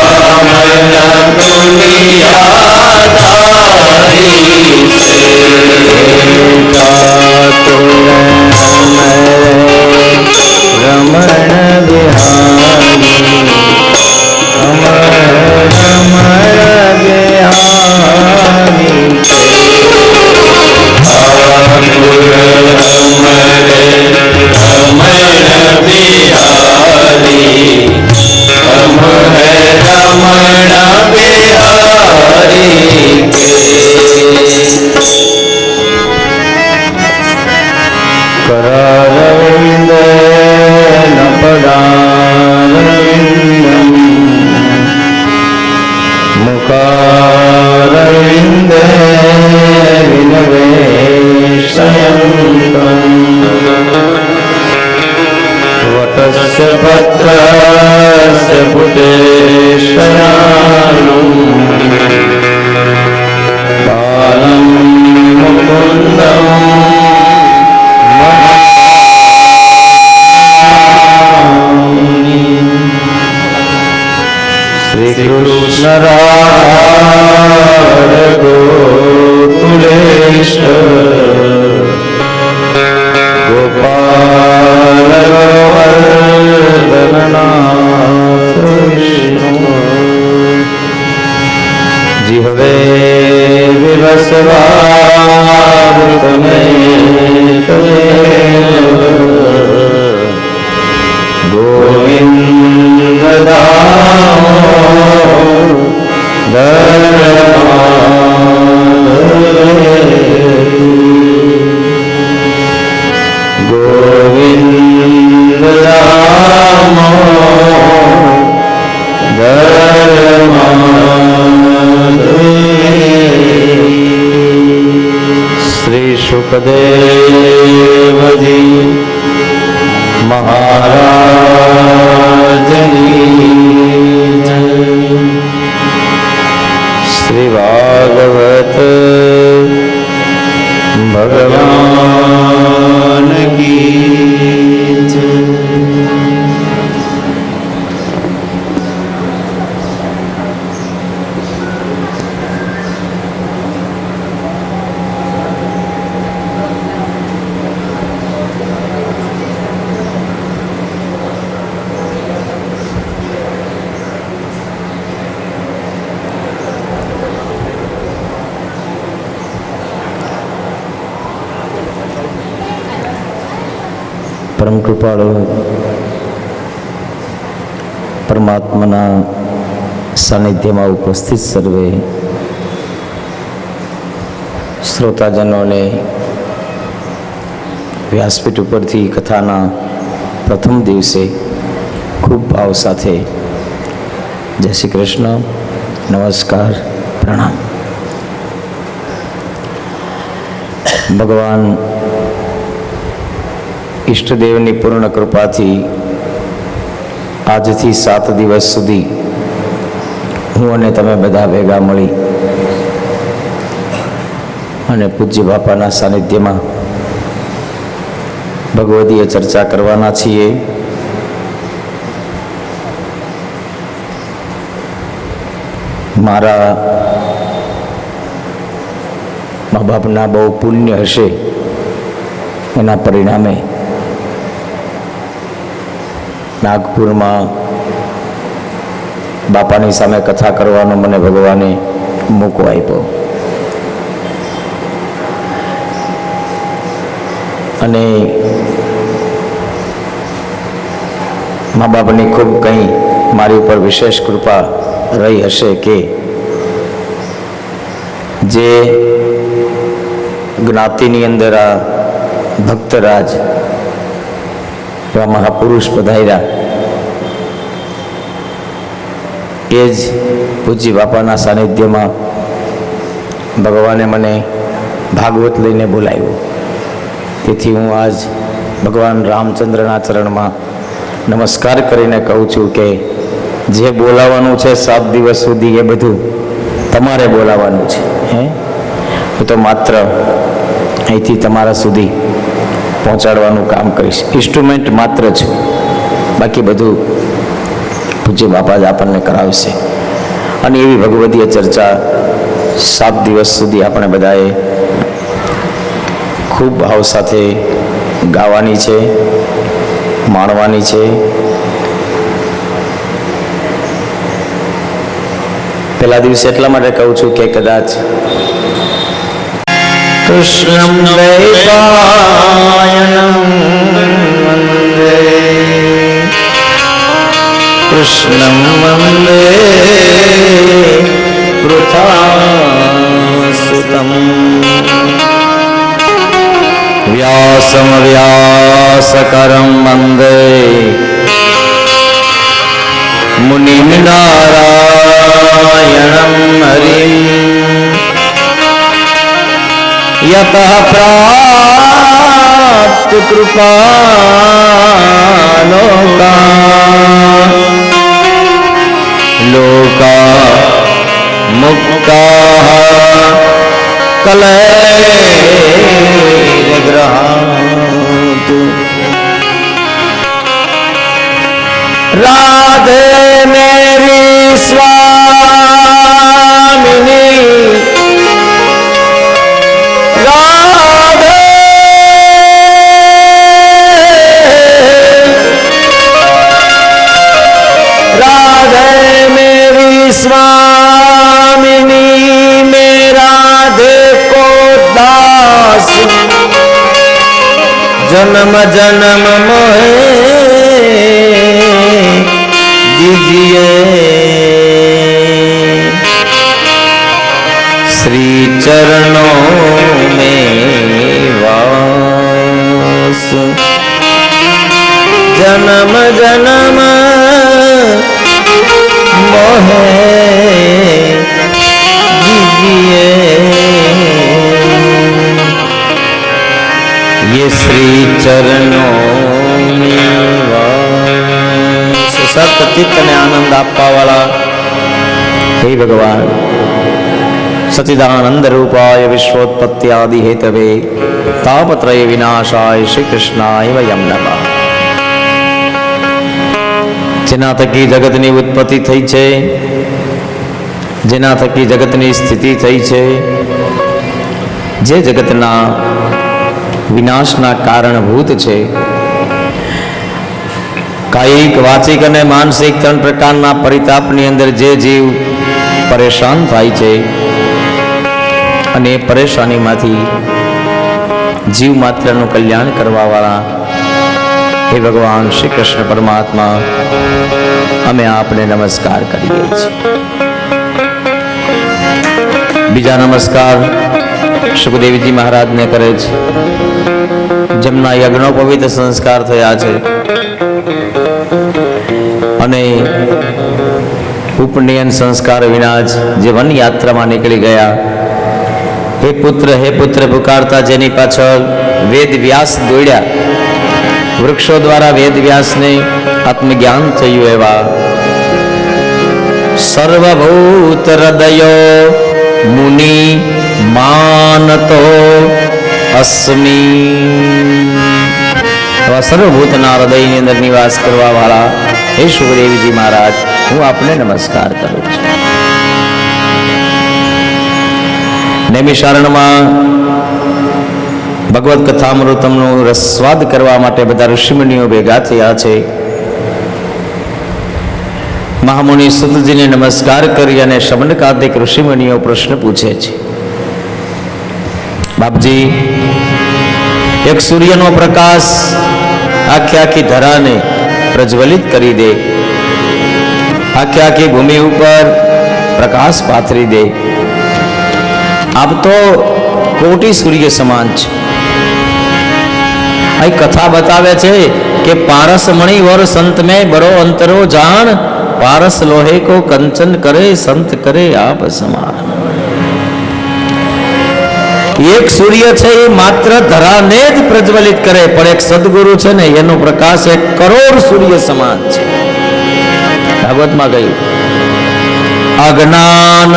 S10: कामना दुनियादारी से रमण बिहारी हम रमण बिहारी के ठाकुर रमण बिहारी हम है रमण बिहारी के करारविंद नपदारविंदम मुखारविंद विनवेशयन्तम् वटस्य पत्रस्य पुटेशयानम् बालं मुकुन्दम् श्री कृष्ण राधा गोकुलेश्वर गोपाल गोवर्धननाथ विष्णु जिह्वे विवस्वामृतमेव गोविंद गोविंद श्री सुखदेव जी महाराज श्री भागवत भगवान की परम कृपाळु પરમાત્માના સાનિધ્યમાં ઉપસ્થિત સર્વે શ્રોતાજનોને વ્યાસપીઠ ઉપરથી કથાના પ્રથમ દિવસે ખૂબ ભાવ સાથે જય શ્રી કૃષ્ણ, નમસ્કાર, પ્રણામ. ભગવાન ઈષ્ટદેવની પૂર્ણ કૃપાથી આજથી 7 દિવસ સુધી હું અને તમે બધા ભેગા મળી અને પૂજ્ય બાપાના સાનિધ્યમાં ભગવદીય ચર્ચા કરવાના છીએ. મારા મા બાપના બહુ પુણ્ય હશે, એના પરિણામે નાગપુરમાં બાપાની સામે કથા કરવાનો મને ભગવાને મોકો આપ્યો અને મા બાપની ખૂબ કંઈ મારી ઉપર વિશેષ કૃપા રહી હશે કે જે જ્ઞાતિની અંદર આ ભક્તરાજ એવા મહાપુરુષ પધાર્યા એ જ પૂજ્ય બાપાના સાનિધ્યમાં ભગવાને મને ભાગવત લઈને બોલાવ્યો. તેથી હું આજ ભગવાન રામચંદ્રના ચરણમાં નમસ્કાર કરીને કહું છું કે જે બોલાવવાનું છે 7 દિવસ સુધી એ બધું તમારે બોલાવવાનું છે. હું તો માત્ર અહીંથી તમારા સુધી પહોંચાડવાનું કામ કરીશ, ઇન્સ્ટ્રુમેન્ટ માત્ર છું, બાકી બધું પૂજ્ય બાપા જ આપણને કરાવશે. અને એવી ભગવદીય ચર્ચા 7 દિવસ સુધી આપણે બધાએ ખૂબ ભાવ સાથે ગાવાની છે, માણવાની છે. પહેલા દિવસે એટલા માટે કહું છું કે કદાચ કૃષ્ણં વૈપાયનં વંદે કૃષ્ણં વંદે પૃથાસુતં વ્યાસં વ્યાસકરં વંદે મુનિં નારાયણં હરિં यतः प्राप्त कृपालोका लोका मुक्ता कलैर्गृहातु राधे मेरी स्वामिनी स्वामिनी मेरा देखो दास जन्म जन्म मोहे दीजिए श्री चरणों में वास जन्म जन्म मोहे दीजिए ये श्री चरणों में वास. સતચિત્ત અને આનંદ આપવા વાળા હે ભગવાન સચ્ચિદાનંદ રૂપાય વિશ્વોત્પત્તિ આદિ હેતવે તાપત્રય વિનાશાય શ્રી કૃષ્ણાય વયમ નમઃ. જેના થકી જગતની ઉત્પત્તિ થઈ છે, જેના થકી જગતની સ્થિતિ થઈ છે, જે જગતના વિનાશના કારણભૂત છે, કાયિક વાચિક અને માનસિક 3 પ્રકારના પરિતાપની અંદર જે જીવ પરેશાન થાય છે અને એ પરેશાનીમાંથી જીવ માત્રનું કલ્યાણ કરવાવાળા હે ભગવાન શ્રી કૃષ્ણ પરમાત્મા, અમે આપને નમસ્કાર કરીએ છીએ. બીજા નમસ્કાર સુખદેવજી મહારાજને કરે છે, જેમના યજ્ઞોપવિત સંસ્કાર થયા છે અને ઉપનયન સંસ્કાર વિના જ જે વન યાત્રામાં નીકળી ગયા. હે પુત્ર પુકારતા જેની પાછળ વેદ વ્યાસ દોડ્યા, વૃક્ષો દ્વારા વેદ વ્યાસને આત્મજ્ઞાન થયું એવા સર્વભૂત હૃદયો મુનિ માનતો અસ્મી. સર્વભૂતના હૃદયની અંદર નિવાસ કરવા વાળા હે સુખદેવજી મહારાજ, હું આપને નમસ્કાર કરું છું. નૈમિષારણ્યમાં ભગવત કથામૃતમનો રસસ્વાદ કરવા માટે બધા ઋષિમુનિઓ ભેગા થયા છે. મહામુનિ સુતજીને નમસ્કાર કરી અને શમનકાદિક ઋષિમુનિઓ પ્રશ્ન પૂછે છે. બાપજી, એક સૂર્યનો પ્રકાશ આખી ધરાને પ્રજ્વલિત કરી દે, આખી ભૂમિ ઉપર પ્રકાશ પાથરી દે. આપ તો કોટી સૂર્ય સમાન છે. આ કથા બતાવે છે કે પારસ મણિ વર સંત में बड़ो अंतरो जान, पारस लोहे को कंचन करे संत करे आप समान. એક સૂર્ય છે એ માત્ર ધરાને જ પ્રજ્વલિત કરે, પણ એક સદગુરુ છે ને એનો પ્રકાશ 1 કરોડ સૂર્ય સમાન છે. ભાગવતમાં કહ્યું, અજ્ઞાન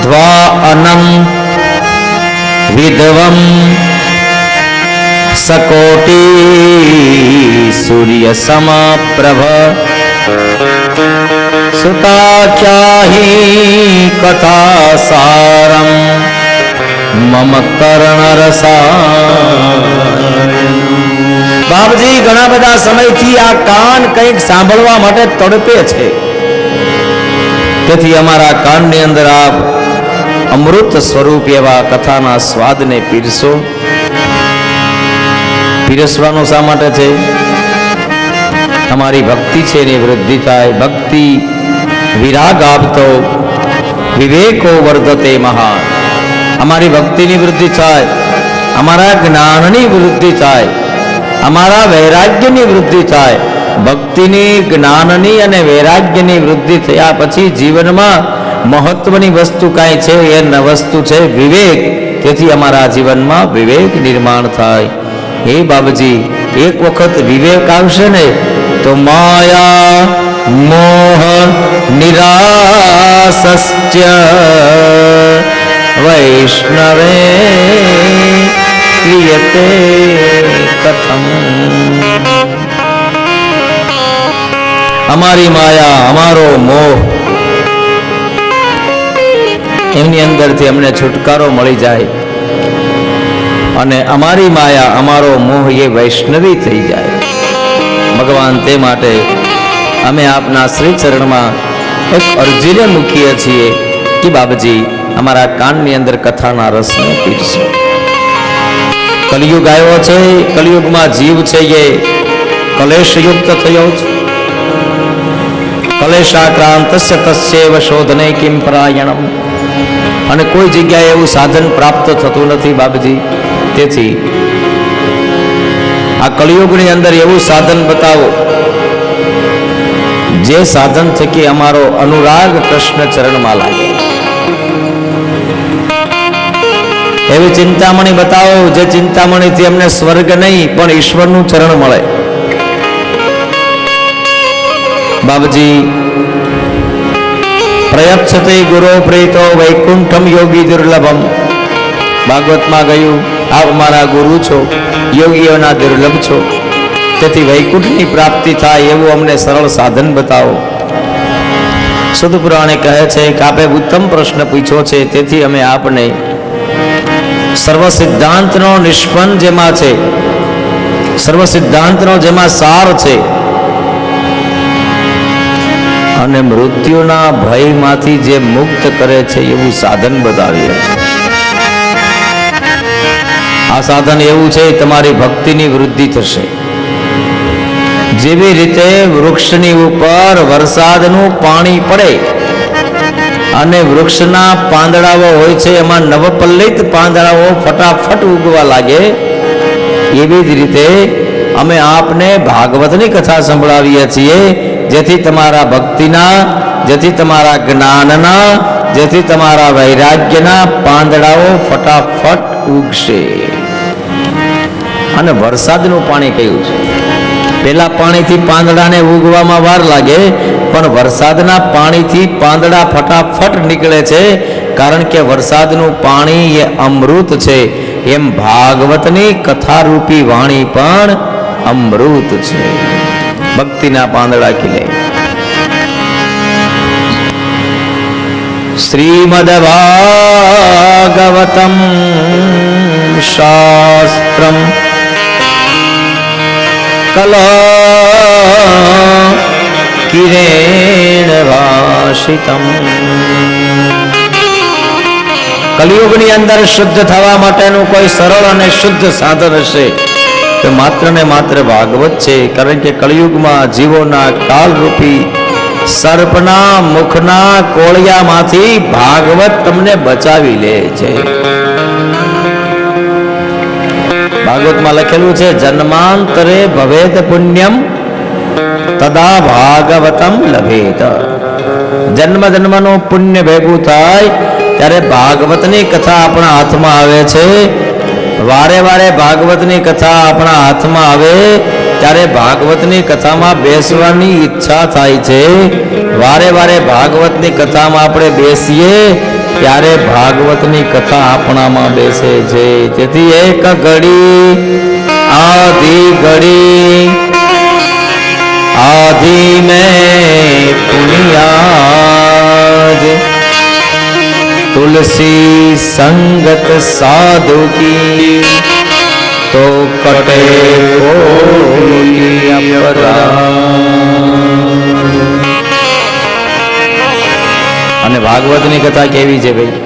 S10: દ્વા અનમ વિધવમ સકોટી સૂર્ય સમપ્રભ સુતાખ્યાહી કથા સારમ મમ કર્ણ રસા. બાપજી, ઘણા બધા સમયથી આ કાન કંઈક સાંભળવા માટે તડપે છે. તેથી અમારા કાનની અંદર આપ અમૃત સ્વરૂપ એવા કથાના સ્વાદને પીરસો. પીરસવાનું શા માટે છે? અમારી ભક્તિ છે એની વૃદ્ધિ થાય. ભક્તિ વિરાગ આપતો વિવેકો વર્ધતે મહાન. અમારી ભક્તિની વૃદ્ધિ થાય, અમારા જ્ઞાનની વૃદ્ધિ થાય, અમારા વૈરાગ્યની વૃદ્ધિ થાય. ભક્તિની, જ્ઞાનની અને વૈરાગ્યની વૃદ્ધિ થયા પછી જીવનમાં મહત્વની વસ્તુ કાંઈ છે એ વસ્તુ છે વિવેક. તેથી અમારા જીવનમાં વિવેક નિર્માણ થાય. હે બાબજી, એક વખત વિવેક આવશે ને તો માયા મોહ નિરાસસ્ય વૈષ્ણવે ક્રિયતે કથમ. અમારી માયા, અમારો મોહ, એમની અંદરથી અમને છુટકારો મળી જાય અને અમારી માયા, અમારો મોહ એ વૈષ્ણવી થઈ જાય. ભગવાન, તે માટે અમે આપના શ્રી ચરણમાં એક અરજીને મૂકીએ છીએ કે બાબજી, અમારા કાનની અંદર કથાના રસને પીરસો. કલિયુગ આવ્યો છે, કલિયુગમાં જીવ છે એ કલેશયુક્ત થયો છે. કલેશાક્રાંતસ્ય તસ્યૈવ શોધને કિમ પરાયણમ. અને કોઈ જગ્યાએ એવું સાધન પ્રાપ્ત થતું નથી બાબજી. તેથી આ કલિયુગની અંદર એવું સાધન બતાવો જે સાધન થકી અમારો અનુરાગ કૃષ્ણ ચરણમાં લાગે. એવી ચિંતામણી બતાવો જે ચિંતામણીથી અમને સ્વર્ગ નહીં પણ ઈશ્વરનું ચરણ મળે. બાબજી, પ્રયચ્છતે ગુરો પ્રેતો વૈકુંઠમ યોગી દુર્લભમ. ભાગવતમાં ગયું, આપ મારા ગુરુ છો, યોગીઓના દુર્લભ છો. તેથી વૈકુંઠની પ્રાપ્તિ થાય એવું અમને સરળ સાધન બતાવો. સુદ પુરાણે કહે છે કે આપે ઉત્તમ પ્રશ્ન પૂછ્યો છે, તેથી અમે આપને સર્વ સિદ્ધાંતનો નિષ્પન્ન જેમાં છે, સર્વ સિદ્ધાંતનો જેમાં સાર છે અને મૃત્યુના ભયમાંથી જે મુક્ત કરે છે એવું સાધન બતાવીએ છે. આ સાધન એવું છે, તમારી ભક્તિની વૃદ્ધિ થશે. જેવી રીતે વૃક્ષની ઉપર વરસાદનું પાણી પડે અને વૃક્ષના પાંદડાઓ હોય છે એમાં નવપલ્લિત પાંદડાઓ ફટાફટ ઉગવા લાગે, એવી જ રીતે અમે આપને ભાગવતની કથા સંભળાવીએ છીએ, જેથી તમારા ભક્તિના, જેથી તમારા જ્ઞાનના, જેથી તમારા વૈરાગ્યના પાંદડાઓ ફટાફટ ઉગશે. અને વરસાદનું પાણી કયું છે? પેલા પાણીથી પાંદડાને ઉગવામાં વાર લાગે, પણ વરસાદના પાણીથી પાંદડા ફટાફટ નીકળે છે, કારણ કે વરસાદનું પાણી એ અમૃત છે. એમ ભાગવતની કથારૂપી વાણી પણ અમૃત છે. ભક્તિના પાંદડા ખીલે. શ્રીમદ ભાગવતમ શાસ્ત્રમ કિરેણ ભાષિતમ. કલિયુગની અંદર શુદ્ધ થવા માટેનું કોઈ સરળ અને શુદ્ધ સાધન હશે તો માત્ર ને માત્ર ભાગવત છે. કારણ કે કલિયુગમાં જીવોના કાલરૂપી સર્પના મુખના કોળિયામાંથી ભાગવત તમને બચાવી લે છે. ભાગવતમાં લખેલું છે, જન્માંતરે ભવેત પુણ્યમ તદા ભાગવતમ લભેત. જન્મ જન્મનું પુણ્ય ભેગું થાય ત્યારે ભાગવતની કથા આપણા હાથમાં આવે છે. વારે વારે ભાગવતની કથા આપણા હાથમાં આવે ત્યારે ભાગવતની કથામાં બેસવાની ઈચ્છા થાય છે. વારે વારે ભાગવતની કથામાં આપણે બેસીએ ત્યારે ભાગવતની કથા આપણામાં બેસે છે. તેથી એક ઘડી આધી ઘડી આધી મેં પુનિયાદ तुलसी संगत साधु की तो कटे અને ભાગવતની કથા કેવી છે ભાઈ?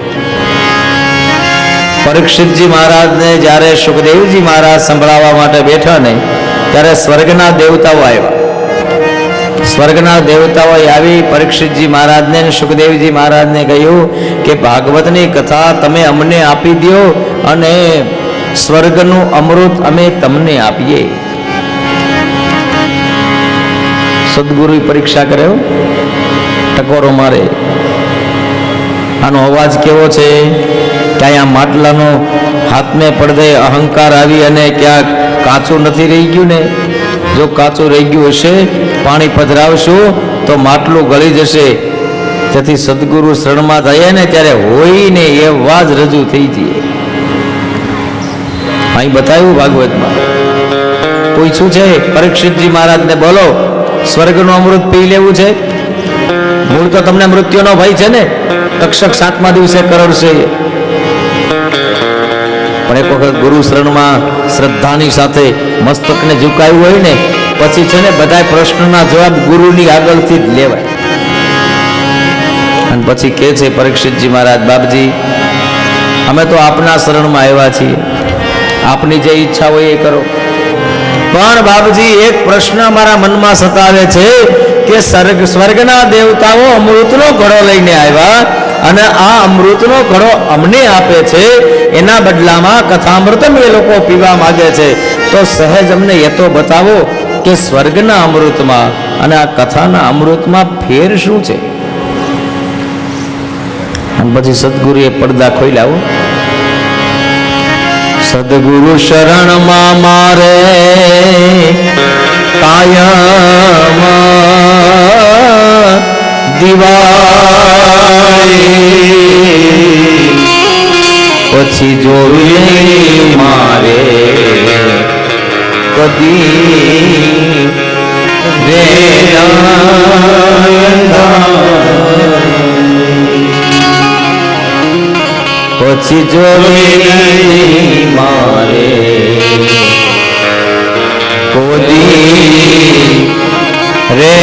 S10: પરીક્ષિતજી મહારાજને જ્યારે સુખદેવજી મહારાજ સંભળાવવા માટે બેઠા ને ત્યારે સ્વર્ગના દેવતાઓ આવ્યા. સ્વર્ગના દેવતાઓ આવી પરીક્ષિતજી મહારાજને અને સુખદેવજી મહારાજને કહ્યું કે ભાગવતની કથા તમે અમને આપી દો અને સ્વર્ગનું અમૃત અમે તમને આપીએ. સદગુરુ પરીક્ષા કરે, ટકોરો મારે. આનો અવાજ કેવો છે કે અહીંયા માટલાનો હાથમે પડદે અહંકાર આવી અને ક્યાંક કાચું નથી રહી ગયું ને? જો કાચું રહી ગયું હશે, પાણી પધરાવશું તો માટલું ગળી જશે. જેથી સદગુરુ શરણમાં થઈએ ને ત્યારે હોય ને એ અવાજ રજૂ થઈ જઈએ. અહીં બતાવ્યું ભાગવતમાં. પૂછ્યું છે પરીક્ષિતજી મહારાજને, બોલો સ્વર્ગનું અમૃત પી લેવું છે? મૂળ તો તમને મૃત્યુનો ભય છે ને, તક્ષક 7મા દિવસે કરડશે. પણ એક વખત ગુરુ શરણમાં શ્રદ્ધાની સાથે મસ્તકને ઝુકાવ્યું હોય ને પછી છે ને બધા પ્રશ્નના જવાબ ગુરુની આગળથી જ લેવાય. અને પછી કહે છે પરીક્ષિતજી મહારાજ, બાપજી અમે તો આપના શરણમાં આવ્યા છીએ, આપની જે ઈચ્છા હોય એ કરો. પણ બાપજી એક પ્રશ્ન મારા મનમાં સતાવે છે કે સ્વર્ગના દેવતાઓ અમૃતનો ઘડો લઈને આવ્યા અને આ અમૃતનો ઘડો અમને આપે છે, એના બદલામાં કથામૃતમ એ લોકો પીવા માંગે છે. તો સહેજ અમને એ તો બતાવો કે સ્વર્ગના અમૃતમાં અને આ કથાના અમૃતમાં ફેર શું છે? અને પછી સદગુરુએ પડદા ખોલ્યા. સદગુરુ શરણમાં મારે કાયમ દિવાળી, પછી જોવી મારે કદી રે પછી જોવી મારે કોદી રે.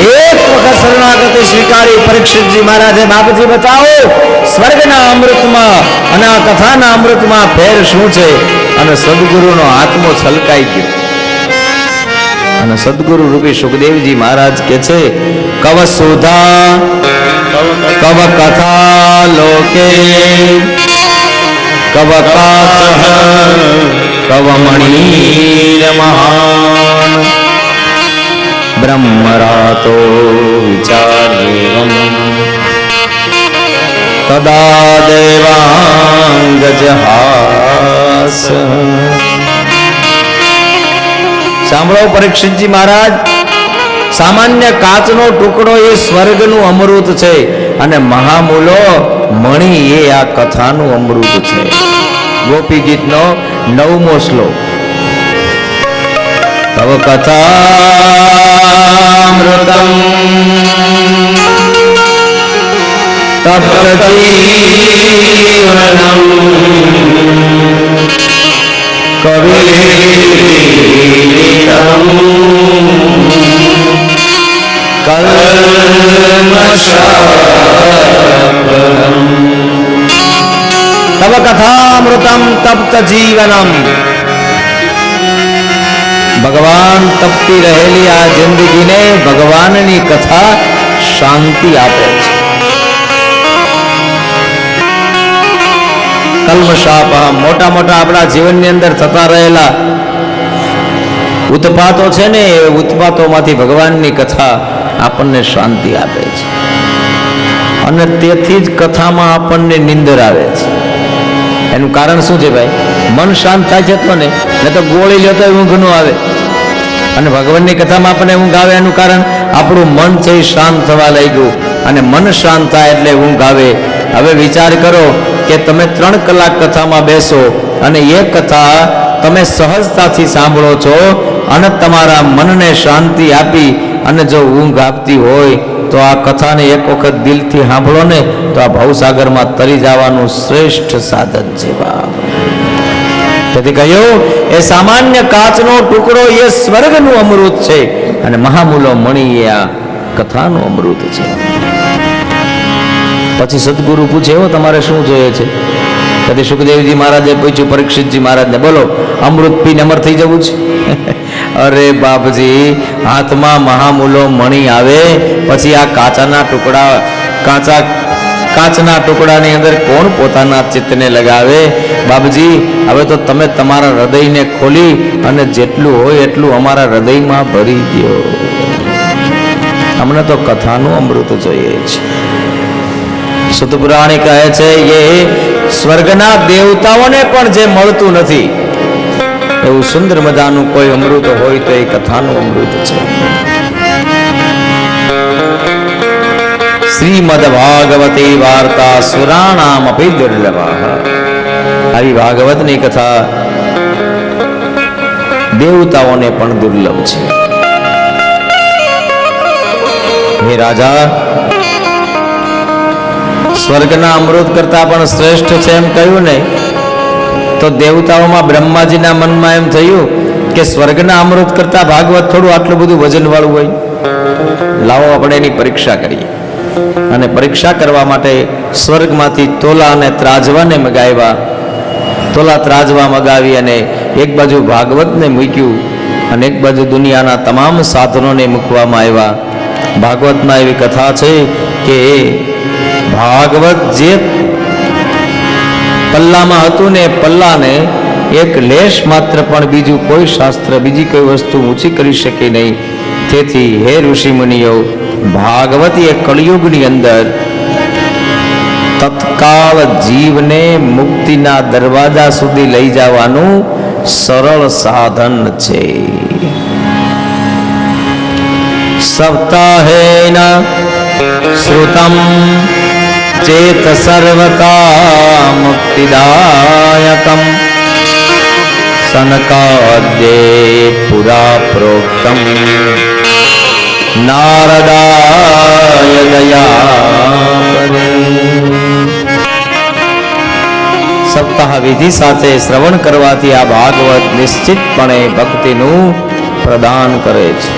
S10: એક વખત શરણાગતિ સ્વીકારી પરીક્ષિતજી મહારાજે, બાપજી બતાવો સ્વર્ગના અમૃતમાં અને આ કથાના અમૃતમાં ફેર શું છે? અને સદગુરુનો આત્મો છલકાઈ ગયો. અને સદગુરુ રૂપી સુખદેવજી મહારાજ કે છે, કવ સુધા કવ કથા લોકે કવ કાચ કવ મણીર મહાન બ્રહ્મરાતો વિચારેવમ તદા દેવાંગજહાસ. સાંભળો પરીક્ષિતજી મહારાજ, સામાન્ય કાચનો ટુકડો એ સ્વર્ગનું અમૃત છે અને મહામૂલો મણી એ આ કથાનું અમૃત છે. ગોપી ગીતનો 9મો શ્લોક. તવ કથામૃતમ તપ્ત જીવનમ કવિતમ કલ્મષાપહમ. તવ કથામૃતમ તપ્ત જીવનમ. ભગવાન તપતી રહેલી આ જિંદગીને ભગવાનની કથા શાંતિ આપે છે. કલ્મષાપહમ. મોટા મોટા આપણા જીવનની અંદર થતા રહેલા ઉત્પાતો છે ને, એ ઉત્પાતોમાંથી ભગવાનની કથા આપણને શાંતિ આપે છે. અને તેથી જ કથામાં આપણને નિંદર આવે છે. એનું કારણ શું છે ભાઈ? મન શાંત થાય છે તો ને તો ગોળી લેતો ઊંઘ ન આવે. અને ભગવાનની કથામાં આપણને ઊંઘ આવે એનું કારણ આપણું મન છે એ શાંત થવા લાગ્યું. અને મન શાંત થાય એટલે ઊંઘ આવે. હવે વિચાર કરો કે તમે 3 કલાક કથામાં બેસો અને એ કથા તમે સહજતાથી સાંભળો છો અને તમારા મનને શાંતિ આપી અને જો ઊંઘ આપતી હોય તો આ કથાને એક વખત દિલથી સાંભળો ને તો આ ભવસાગરમાં તરી જવાનું શ્રેષ્ઠ સાધન છે. તેથી કહ્યું એ સામાન્ય કાચનો ટુકડો એ સ્વર્ગનું અમૃત છે અને મહામૂલો મણી એ આ કથાનું અમૃત છે. પછી સદગુરુ પૂછે, એવો તમારે શું જોઈએ છે? પછી સુખદેવજી મહારાજે પૂછ્યું પરીક્ષિતજી મહારાજને, બોલો અમૃત પીને અમર થઈ જવું છે? અરે બાપજી, હાથમાં મહામૂલો મણી આવે પછી આ કાચના ટુકડાની અંદર કોણ પોતાના ચિત્તને લગાવે? બાપજી, હવે તો તમે તમારા હૃદયને ખોલી અને જેટલું હોય એટલું અમારા હૃદયમાં ભરી દો. અમને તો કથાનું અમૃત જોઈએ છે. સુતપુરાણી કહે છે એ સ્વર્ગના દેવતાઓને પણ જે મળતું નથી એવું સુંદર મજાનું કોઈ અમૃત હોય તો એ કથાનું અમૃત છે. શ્રીમદ ભાગવતી વાર્તા સુરાણામ અપી દુર્લભા. આવી ભાગવતની કથા દેવતાઓને પણ દુર્લભ છે. હે રાજા, સ્વર્ગના અમૃત કરતા પણ શ્રેષ્ઠ છે એમ કહ્યું ને, તો દેવતાઓમાં બ્રહ્માજીના મનમાં એમ થયું કે સ્વર્ગના અમૃત કરતા ભાગવત થોડું આટલું બધું વજન વાળું હોય, લાવો આપણે એની પરીક્ષા કરીએ. અને પરીક્ષા કરવા માટે સ્વર્ગમાંથી તોલા અને ત્રાજવાને મગાવ્યા. તોલા ત્રાજવા મગાવી અને એક બાજુ ભાગવતને મૂક્યું અને એક બાજુ દુનિયાના તમામ સાધનોને મૂકવામાં આવ્યા. ભાગવતમાં એવી કથા છે કે ભાગવત જે પલ્લામાં હતું ને પલ્લાને એક લેશ માત્ર પણ બીજું કોઈ શાસ્ત્ર, બીજી કોઈ વસ્તુ ઊંચી કરી શકે નહીં. તેથી હે ઋષિ મુનિઓ, ભાગવતી એ કળિયુગની અંદર તત્કાળ જીવને મુક્તિના દરવાજા સુધી લઈ જવાનું સરળ સાધન છે. સપ્તાહેન શ્રુતમ ચેત સર્વતા મુક્તિદાયકમ સનકાદ્યે પુરા પ્રોક્તમ નારદાય દયા. સપ્તાહ વિધિ સાથે શ્રવણ કરવાથી આ ભાગવત નિશ્ચિતપણે ભક્તિનું પ્રદાન કરે છે.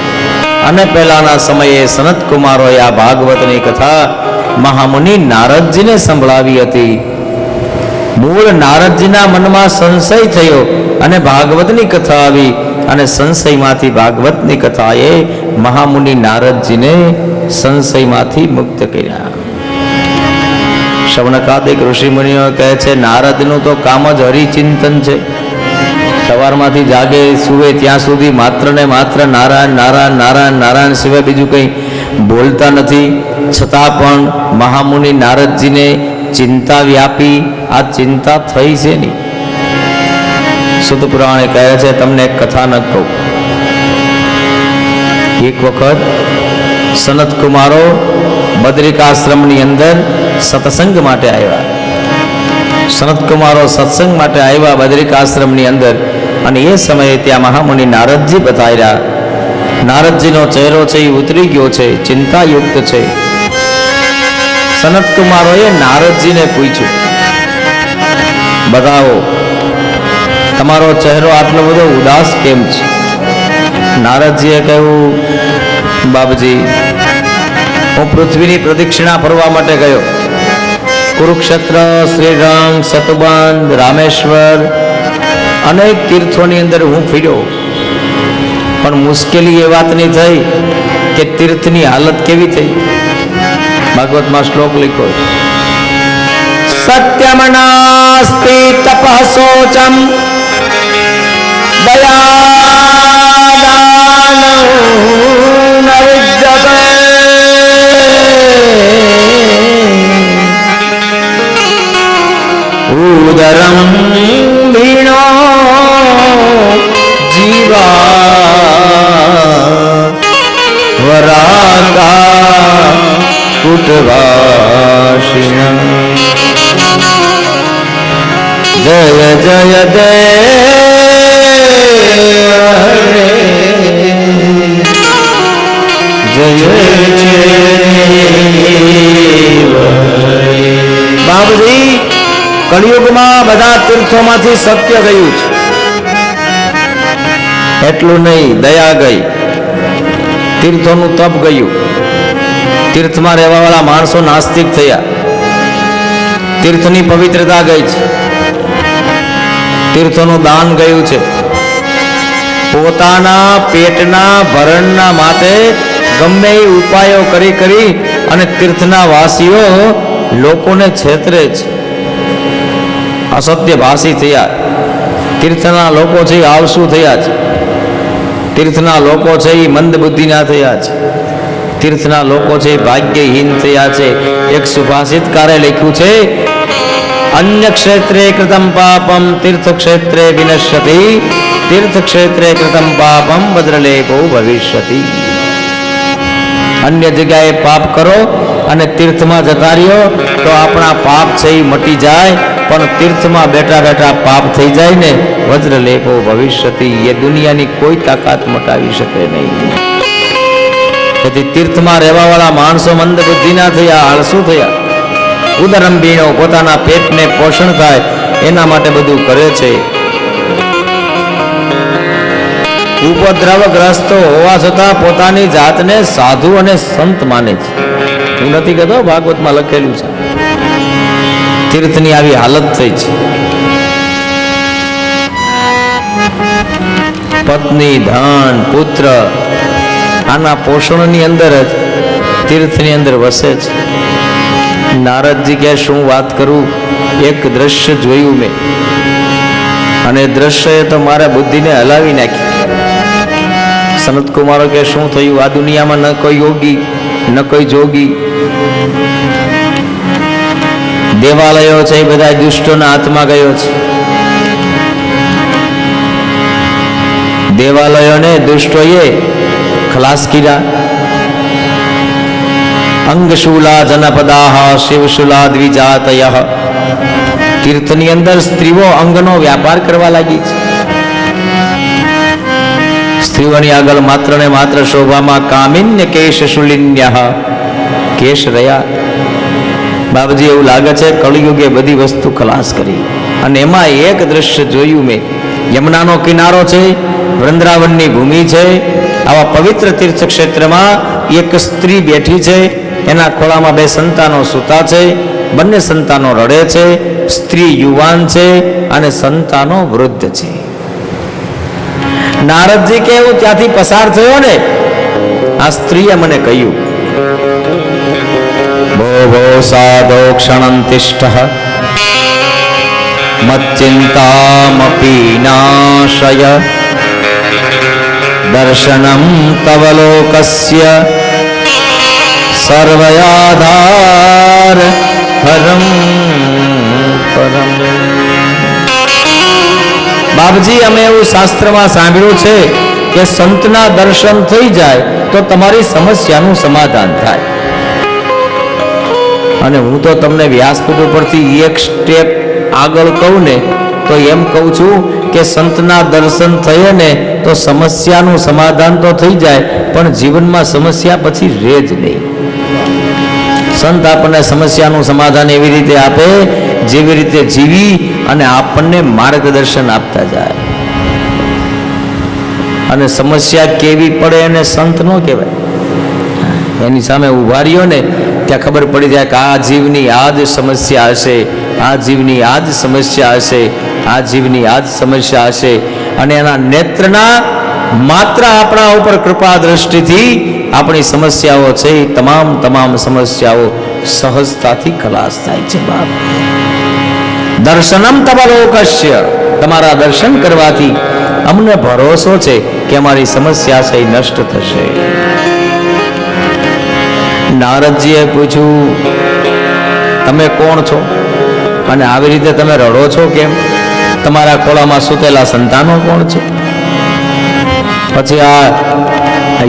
S10: અને પહેલાના સમયે સનત કુમારોએ આ ભાગવતની કથા મહામુનિ નારદજીને સંભળાવી હતી. મૂળ નારદજીના મનમાં સંશય થયો અને ભાગવતની કથા આવી અને સંશયમાંથી ભાગવતની કથાએ મહામુનિ નારદજીને સંશયમાંથી મુક્ત કર્યા. શૌનકાદિક ઋષિમુનિઓ કહે છે નારદનું તો કામ જ હરિચિંતન છે. સવારમાંથી જાગે સુવે ત્યાં સુધી માત્ર ને માત્ર નારાયણ નારાયણ નારાયણ નારાયણ સિવાય બીજું કંઈ બોલતા નથી. છતાં પણ મહામુનિ નારદજીને ચિંતા વ્યાપી આ ચિંતા થઈ છે નહીં. સુત પુરાણે કહે છે તમને એક કથા ન કહું. એક વખત સનત કુમારો બદ્રિકાશ્રમની અંદર સત્સંગ માટે આવ્યા. સનત કુમારો સત્સંગ માટે આવ્યા બદ્રિકાશ્રમની અંદર અને એ સમયે ત્યાં મહામુનિ નારદજી બતાવ્યા. નારદજીનો ચહેરો છે એ ઉતરી ગયો છે, ચિંતાયુક્ત છે. સનત કુમારોએ નારદજીને પૂછ્યું બતાવો તમારો ચહેરો આટલો બધો ઉદાસ કેમ છે? નારદજીએ કહ્યું બાપજી હું પૃથ્વીની પ્રદક્ષિણા ફરવા માટે ગયો. કુરુક્ષેત્ર, શ્રીરંગ, સતબંધ, રામેશ્વર અનેક તીર્થોની અંદર હું ફર્યો પણ મુશ્કેલી એ વાતની થઈ કે તીર્થની હાલત કેવી થઈ. ભાગવતમાં શ્લોક લખ્યો સત્યમ નાસ્તિ તપઃ શોચમ દયાદાનં ન વિદ્યતે ઉદરં ભીણો જીવા વરાગા કુટવાસિન જય જય દેવ જય બાબુજી કળિયુગમાં બધા તીર્થોમાંથી સત્ય ગયું છે. એટલું નહીં દયા ગઈ, તીર્થોનું તપ ગયું. તીર્થમાં રહેવા વાળા માણસો નાસ્તિક થયા. તીર્થની પવિત્રતા ગઈ છે. તીર્થોનું દાન ગયું છે. પોતાના પેટના ભરણના માટે ગમે એ ઉપાયો કરી અને તીર્થના વાસીઓ લોકોને છેતરે છે. અસત્ય ભાષી થયા. તીર્થના લોકો છે એ આળસુ થયા છે. તીર્થના લોકો છે એ મંદ બુદ્ધિના થયા છે. તીર્થના લોકો છે એ ભાગ્યહીન થયા છે. એક સુભાષિતકારે લખ્યું છે અન્ય ક્ષેત્રે કૃતમ પાપમ તીર્થ ક્ષેત્રે વિનશ્યતિ તીર્થ ક્ષેત્રે કૃતમ પાપમ વજ્રલેપો ભવિષ્યતિ. અન્ય જગ્યાએ પાપ કરો અને તીર્થમાં જતા રહ્યો તો આપણા પાપ છે એ મટી જાય પણ તીર્થમાં બેઠા બેઠા પાપ થઈ જાય ને વજ્રલેપો ભવિષ્યતિ એ દુનિયાની કોઈ તાકાત મટાવી શકે નહીં. તેથી તીર્થમાં રહેવા વાળા માણસો મંદ બુદ્ધિના થયા, આળસુ થયા. ઉદરમ બીણો પોતાના પેટને પોષણ થાય એના માટે બધું કરે છે. ઉપદ્રવગ્રસ્તો હોવા છતાં પોતાની જાતને સાધુ અને સંત માને છે. હું નથી કહેતો, ભાગવતમાં લખેલું છે. તીર્થની આવી હાલત થઈ છે. પત્ની, ધન, પુત્ર આના પોષણની અંદર જ તીર્થની અંદર વસે છે. નારદજી કે શું વાત કરું, એક દ્રશ્ય જોયું મેં અને દ્રશ્યએ તો મારા બુદ્ધિને હલાવી નાખી. સનત કુમારો કે શું થયું? આ દુનિયામાં ન કોઈ યોગી ન કોઈ જોગી. દેવાલયો છે એ બધા દુષ્ટોના હાથમાં ગયો છે. દેવાલયોને દુષ્ટોએ ખલાસ કર્યા. અંગશૂલા જનપદાહ શિવશૂલા દ્વિજાતય. તીર્થની અંદર સ્ત્રીઓ અંગનો વ્યાપાર કરવા લાગી છે. સ્ત્રીઓની આગળ માત્ર ને માત્ર શોભામાં કામિન્ય કેશ શુલિન્ય કેશ રહ્યા. બાબજી એવું લાગે છે કળિયુગે બધી વસ્તુ ખલાસ કરી. અને એમાં એક દ્રશ્ય જોયું મેં. યમુનાનો કિનારો છે, વૃંદાવનની ભૂમિ છે. આવા પવિત્ર તીર્થ ક્ષેત્રમાં એક સ્ત્રી બેઠી છે. એના ખોળામાં બે સંતાનો સૂતા છે, બંને સંતાનો રડે છે, સ્ત્રી યુવાન છે અને સંતાનો વૃદ્ધ છે. નારદજી કે હું ત્યાંથી પસાર થયો ને, આ સ્ત્રીએ મને કહ્યું, ભો ભો સાધો ક્ષણં તિષ્ઠ મચ્ચિંતામપી નાશય દર્શનમ તવ લોકસ્ય સર્વયાધાર હરમ પરમ. બાપજી, અમે એવું શાસ્ત્રમાં સાંભળ્યું છે કે સંતના દર્શન થઈ જાય તો તમારી સમસ્યાનું સમાધાન થાય. અને હું તો તમને વ્યાસપીઠ ઉપરથી એક સ્ટેપ આગળ કહું ને તો એમ કહું છું કે સંતના દર્શન થયે ને તો સમસ્યાનું સમાધાન તો થઈ જાય, પણ જીવનમાં સમસ્યા પછી રહે જ નહીં. સંત આપણને સમસ્યાનું સમાધાન એવી રીતે આપે જેવી રીતે જીવી અને આપણને માર્ગદર્શન આપતા જાય. અને સમસ્યા કેવી પડે એને સંત ન કહેવાય. એની સામે ઉભા રહ્યો ને ત્યાં ખબર પડી જાય કે આ જીવની આ જ સમસ્યા હશે, આ જીવની આ જ સમસ્યા હશે, આ જીવની આ જ સમસ્યા હશે. અને એના નેત્રના માત્ર આપણા ઉપર કૃપા દ્રષ્ટિથી આપણી સમસ્યાઓ છે એ તમામ સમસ્યાઓ સહજતાથી ખલાસ થાય છે. બાપ, દર્શનમ તવ લોકસ્ય, તમારા દર્શન કરવાથી અમને ભરોસો છે કે અમારી સમસ્યા છે એ નષ્ટ થશે. નારદજીએ પૂછ્યું, તમે કોણ છો અને આવી રીતે તમે રડો છો કેમ? તમારા ખોળામાં સૂતેલા સંતાનો કોણ છે? પછી આ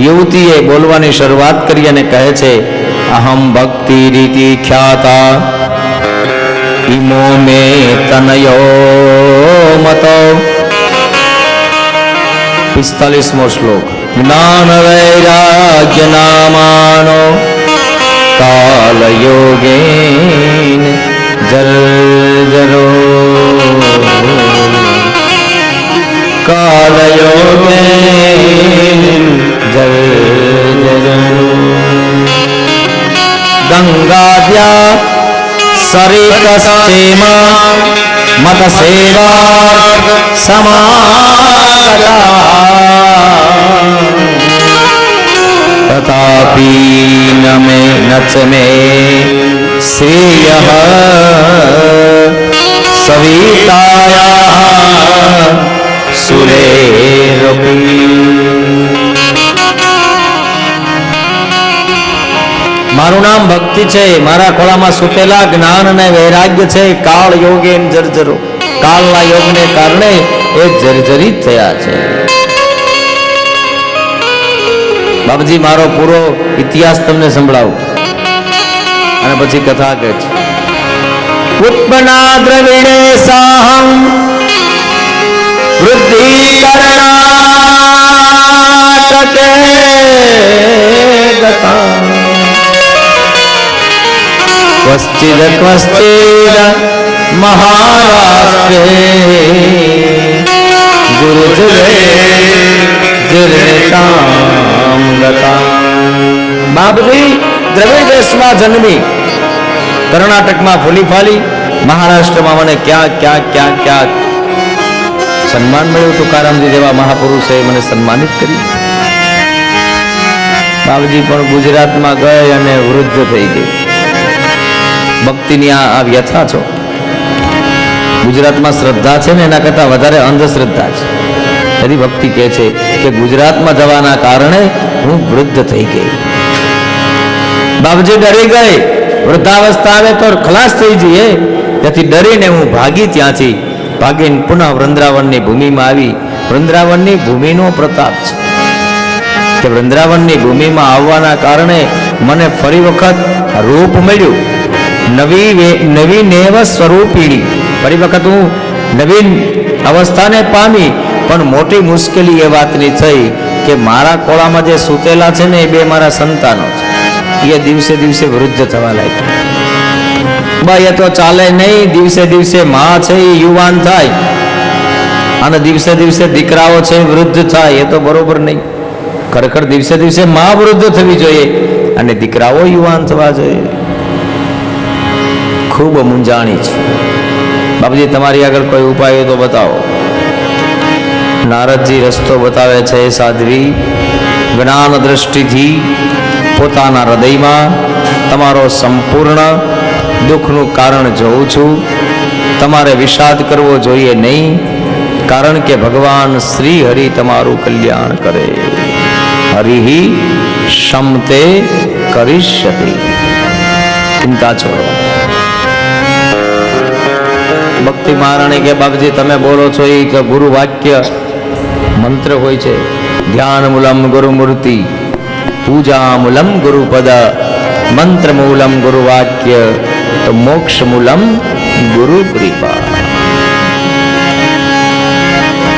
S10: યુવતીએ બોલવાની શરૂઆત કરી અને કહે છે, અહમ ભક્તિ રીતિ ખ્યાતા ઇમો મે તનયો મતો. 45મો શ્લોક. જ્ઞાન વૈરાગ્ય નામાનો કાલ યોગેન જર્જરો કાલ યોગેન જર્જરો ગંગાદ્યા સરિતસ્તેમા મત સેવા સમાગતા તથાપી નમે નચમે શ્રેયઃ સવિતાયા સુરેરપી. મારું નામ ભક્તિ છે, મારા ખોળામાં સુતેલા જ્ઞાન અને વૈરાગ્ય છે. કાળ યોગેન જર્જરો, કાળના યોગને કારણે એ જર્જરિત થયા છે. બાપજી, મારો પૂરો ઇતિહાસ તમને સંભળાવું અને પછી કથા કહે છે. ઉત્પન્ના દ્રવિણે સાહમ વૃદ્ધિ કર્ણાટકે ગતા ક્વશ્ચિદ મહારાષ્ટ્રે ગુરુજરે જીર્ણતામ ગતા. બાપજી, દ્રવિડ દેશમાં જન્મી, કર્ણાટકમાં ફૂલી ફાલી, મહારાષ્ટ્રમાં મને ક્યાં સન્માન મળ્યું. તુકારામજી જેવા મહાપુરુષે મને સન્માનિત કરી. બાપજી પણ ગુજરાતમાં ગઈ અને વૃદ્ધ થઈ ગઈ. ભક્તિની આ વ્યથા છો. ગુજરાતમાં શ્રદ્ધા છે ને એના કરતાં વધારે અંધશ્રદ્ધા છે. એની ભક્તિ કહે છે કે ગુજરાતમાં જવાના કારણે હું વૃદ્ધ થઈ ગઈ. બાપજી ડરી ગઈ. વૃદ્ધાવસ્થા આવે તો ખલાસ થઈ જઈએ, ત્યાંથી ડરીને હું ભાગી. ત્યાંથી ભાગીને પુનઃ વૃંદાવનની ભૂમિમાં આવી. વૃંદાવનની ભૂમિનો પ્રતાપ છે કે વૃંદાવનની ભૂમિમાં આવવાના કારણે મને ફરી વખત રૂપ મળ્યું. નવી નેવ સ્વરૂપીણી. ફરી વખત હું નવીન અવસ્થાને પામી. પણ મોટી મુશ્કેલી એ વાતની થઈ કે મારા ખોળામાં જે સૂતેલા છે ને એ બે મારા સંતાનો છે. એ દિવસે દિવસે વૃદ્ધ થવા લાગ્યા. ભાઈ, એ તો ચાલે નહીં. દિવસે દિવસે માં છે એ યુવાન થાય અને દિવસે દિવસે દીકરાઓ છે વૃદ્ધ થાય. એ તો બરોબર નહીં. ખરેખર દિવસે દિવસે માં વૃદ્ધ થવી જોઈએ. અને દીકરાઓ યુવાન થવા જોઈએ. ખૂબ મૂંઝાણી છે. બાપજી તમારી આગળ કોઈ ઉપાય તો બતાવો. નારદજી રસ્તો બતાવે છે. સાધ્વી, જ્ઞાન દ્રષ્ટિથી પોતાના હૃદયમાં તમારો સંપૂર્ણ દુઃખનું કારણ જોઉં છું. તમારે વિષાદ કરવો જોઈએ નહીં, કારણ કે ભગવાન શ્રી હરિ તમારું કલ્યાણ કરે. હરિ ક્ષમતે કરિષ્યતિ. ચિંતા છોડો. ભક્તિ મહારાણી કે બાપજી તમે બોલો છો એ કે ગુરુ વાક્ય મંત્ર હોય છે. ધ્યાન મૂલમ ગુરુ મૂર્તિ, પૂજા મૂલમ ગુરુપદ, મંત્ર મૂલમ ગુરુ વાક્ય, તો મોક્ષ મૂલમ ગુરુ કૃપા.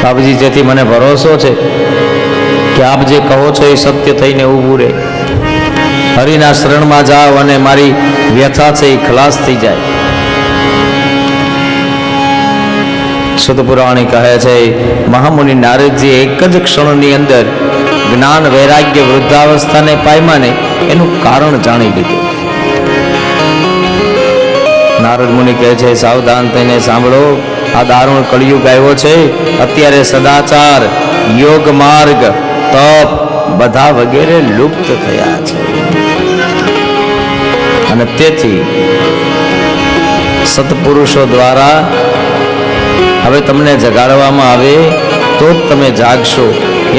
S10: બાપજી જેથી મને ભરોસો છે કે આપ જે કહો છો એ સત્ય થઈને ઊભું રહે. હરિના શરણમાં જાઓ અને મારી વ્યથા છે એ ખલાસ થઈ જાય. સુત પુરાણી કહે છે મહામુનિ નારદજી એક જ ક્ષણની અંદર જ્ઞાન વૈરાગ્ય વૃદ્ધાવસ્થાને પામ્યા ને એનું કારણ જાણી લીધું. નારદ મુનિ કહે છે સાવધાન થઈને સાંભળો, આ દારૂણ કળિયુગ આવ્યો છે. અત્યારે સદાચાર, યોગ માર્ગ, તપ બધા વગેરે લુપ્ત થયા છે અને તેથી સત્પુરુષો દ્વારા હવે તમને જગાડવામાં આવે તો જ તમે જાગશો.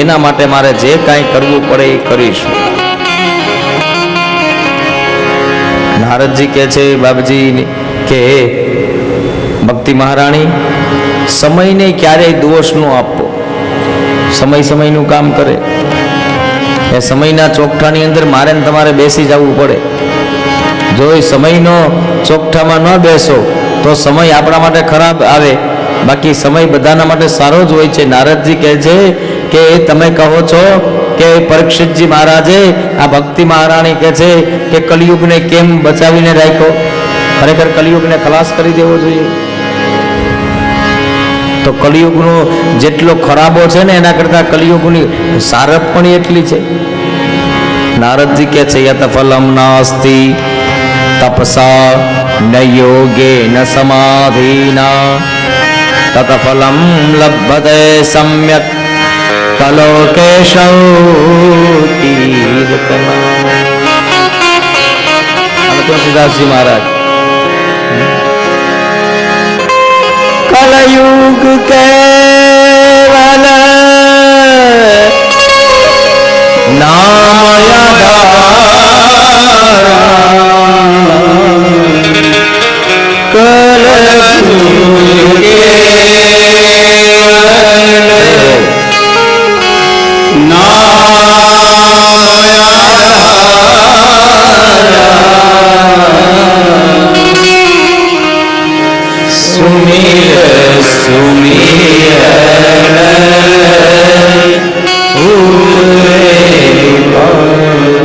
S10: એના માટે મારે જે કાંઈ કરવું પડે એ કરીશું. નારદજી કહે છે બાપજી કે ભક્તિ મહારાણી, સમયને ક્યારેય દોષ ન આપવો. સમય સમયનું કામ કરે. એ સમયના ચોકઠાની અંદર મારે ને તમારે બેસી જવું પડે. જો એ સમયનો ચોકઠામાં ન બેસો તો સમય આપણા માટે ખરાબ આવે, બાકી સમય બધાના માટે સારો જ હોય છે. નારદજી કહે છે કે તમે કહો છો કે પરીક્ષિતજી મહારાજે આ ભક્તિ મહારાણી કહે છે કે કલિયુગને કેમ બચાવીને રાખ્યો. ખરેખર કલિયુગને ખલાસ કરી દેવો જોઈએ. તો કલિયુગનો જેટલો ખરાબો છે ને એના કરતા કલિયુગની સારપ પણ એટલી છે. નારદજી કહે છે યત ફલમ નાસ્તિ તપસા ન યોગે ન સમાધિના તત ફલમ લભ્યતે સમ્યક કલોકેશૌ કીર્તના. તુલસીદાસજી મહારાજ કલયુગ કેવલ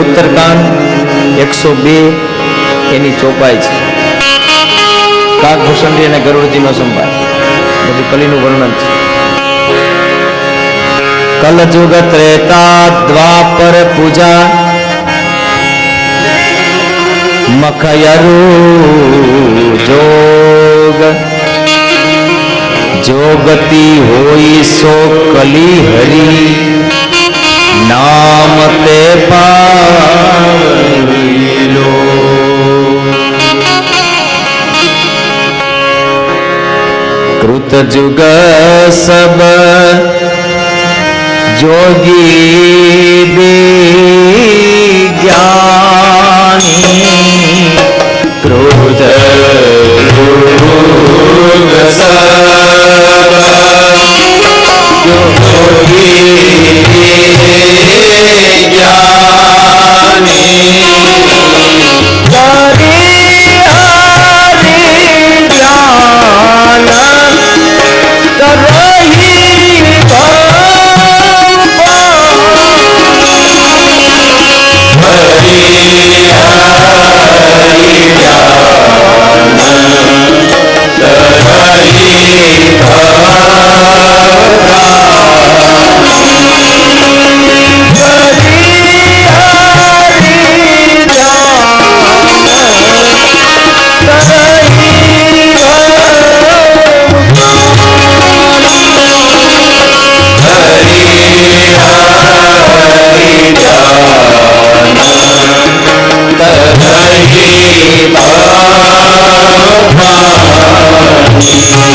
S10: ઉત્તરકાંડ 102 એની ચોપાઈ છે. કાકભૂષણજી અને ગરુડજીનો સંભાળ, બધું કલીનું વર્ણન છે. કલયુગ ત્રેતા દ્વાપર પૂજા મખયરુ જોગ જોગતી હોઈ સો કલી હરી નામ તે પાવેલો. કૃત જુગ સબ જોગી વિજ્ઞાની ક્રોધ જુગ સબ જોગી
S6: ભવાની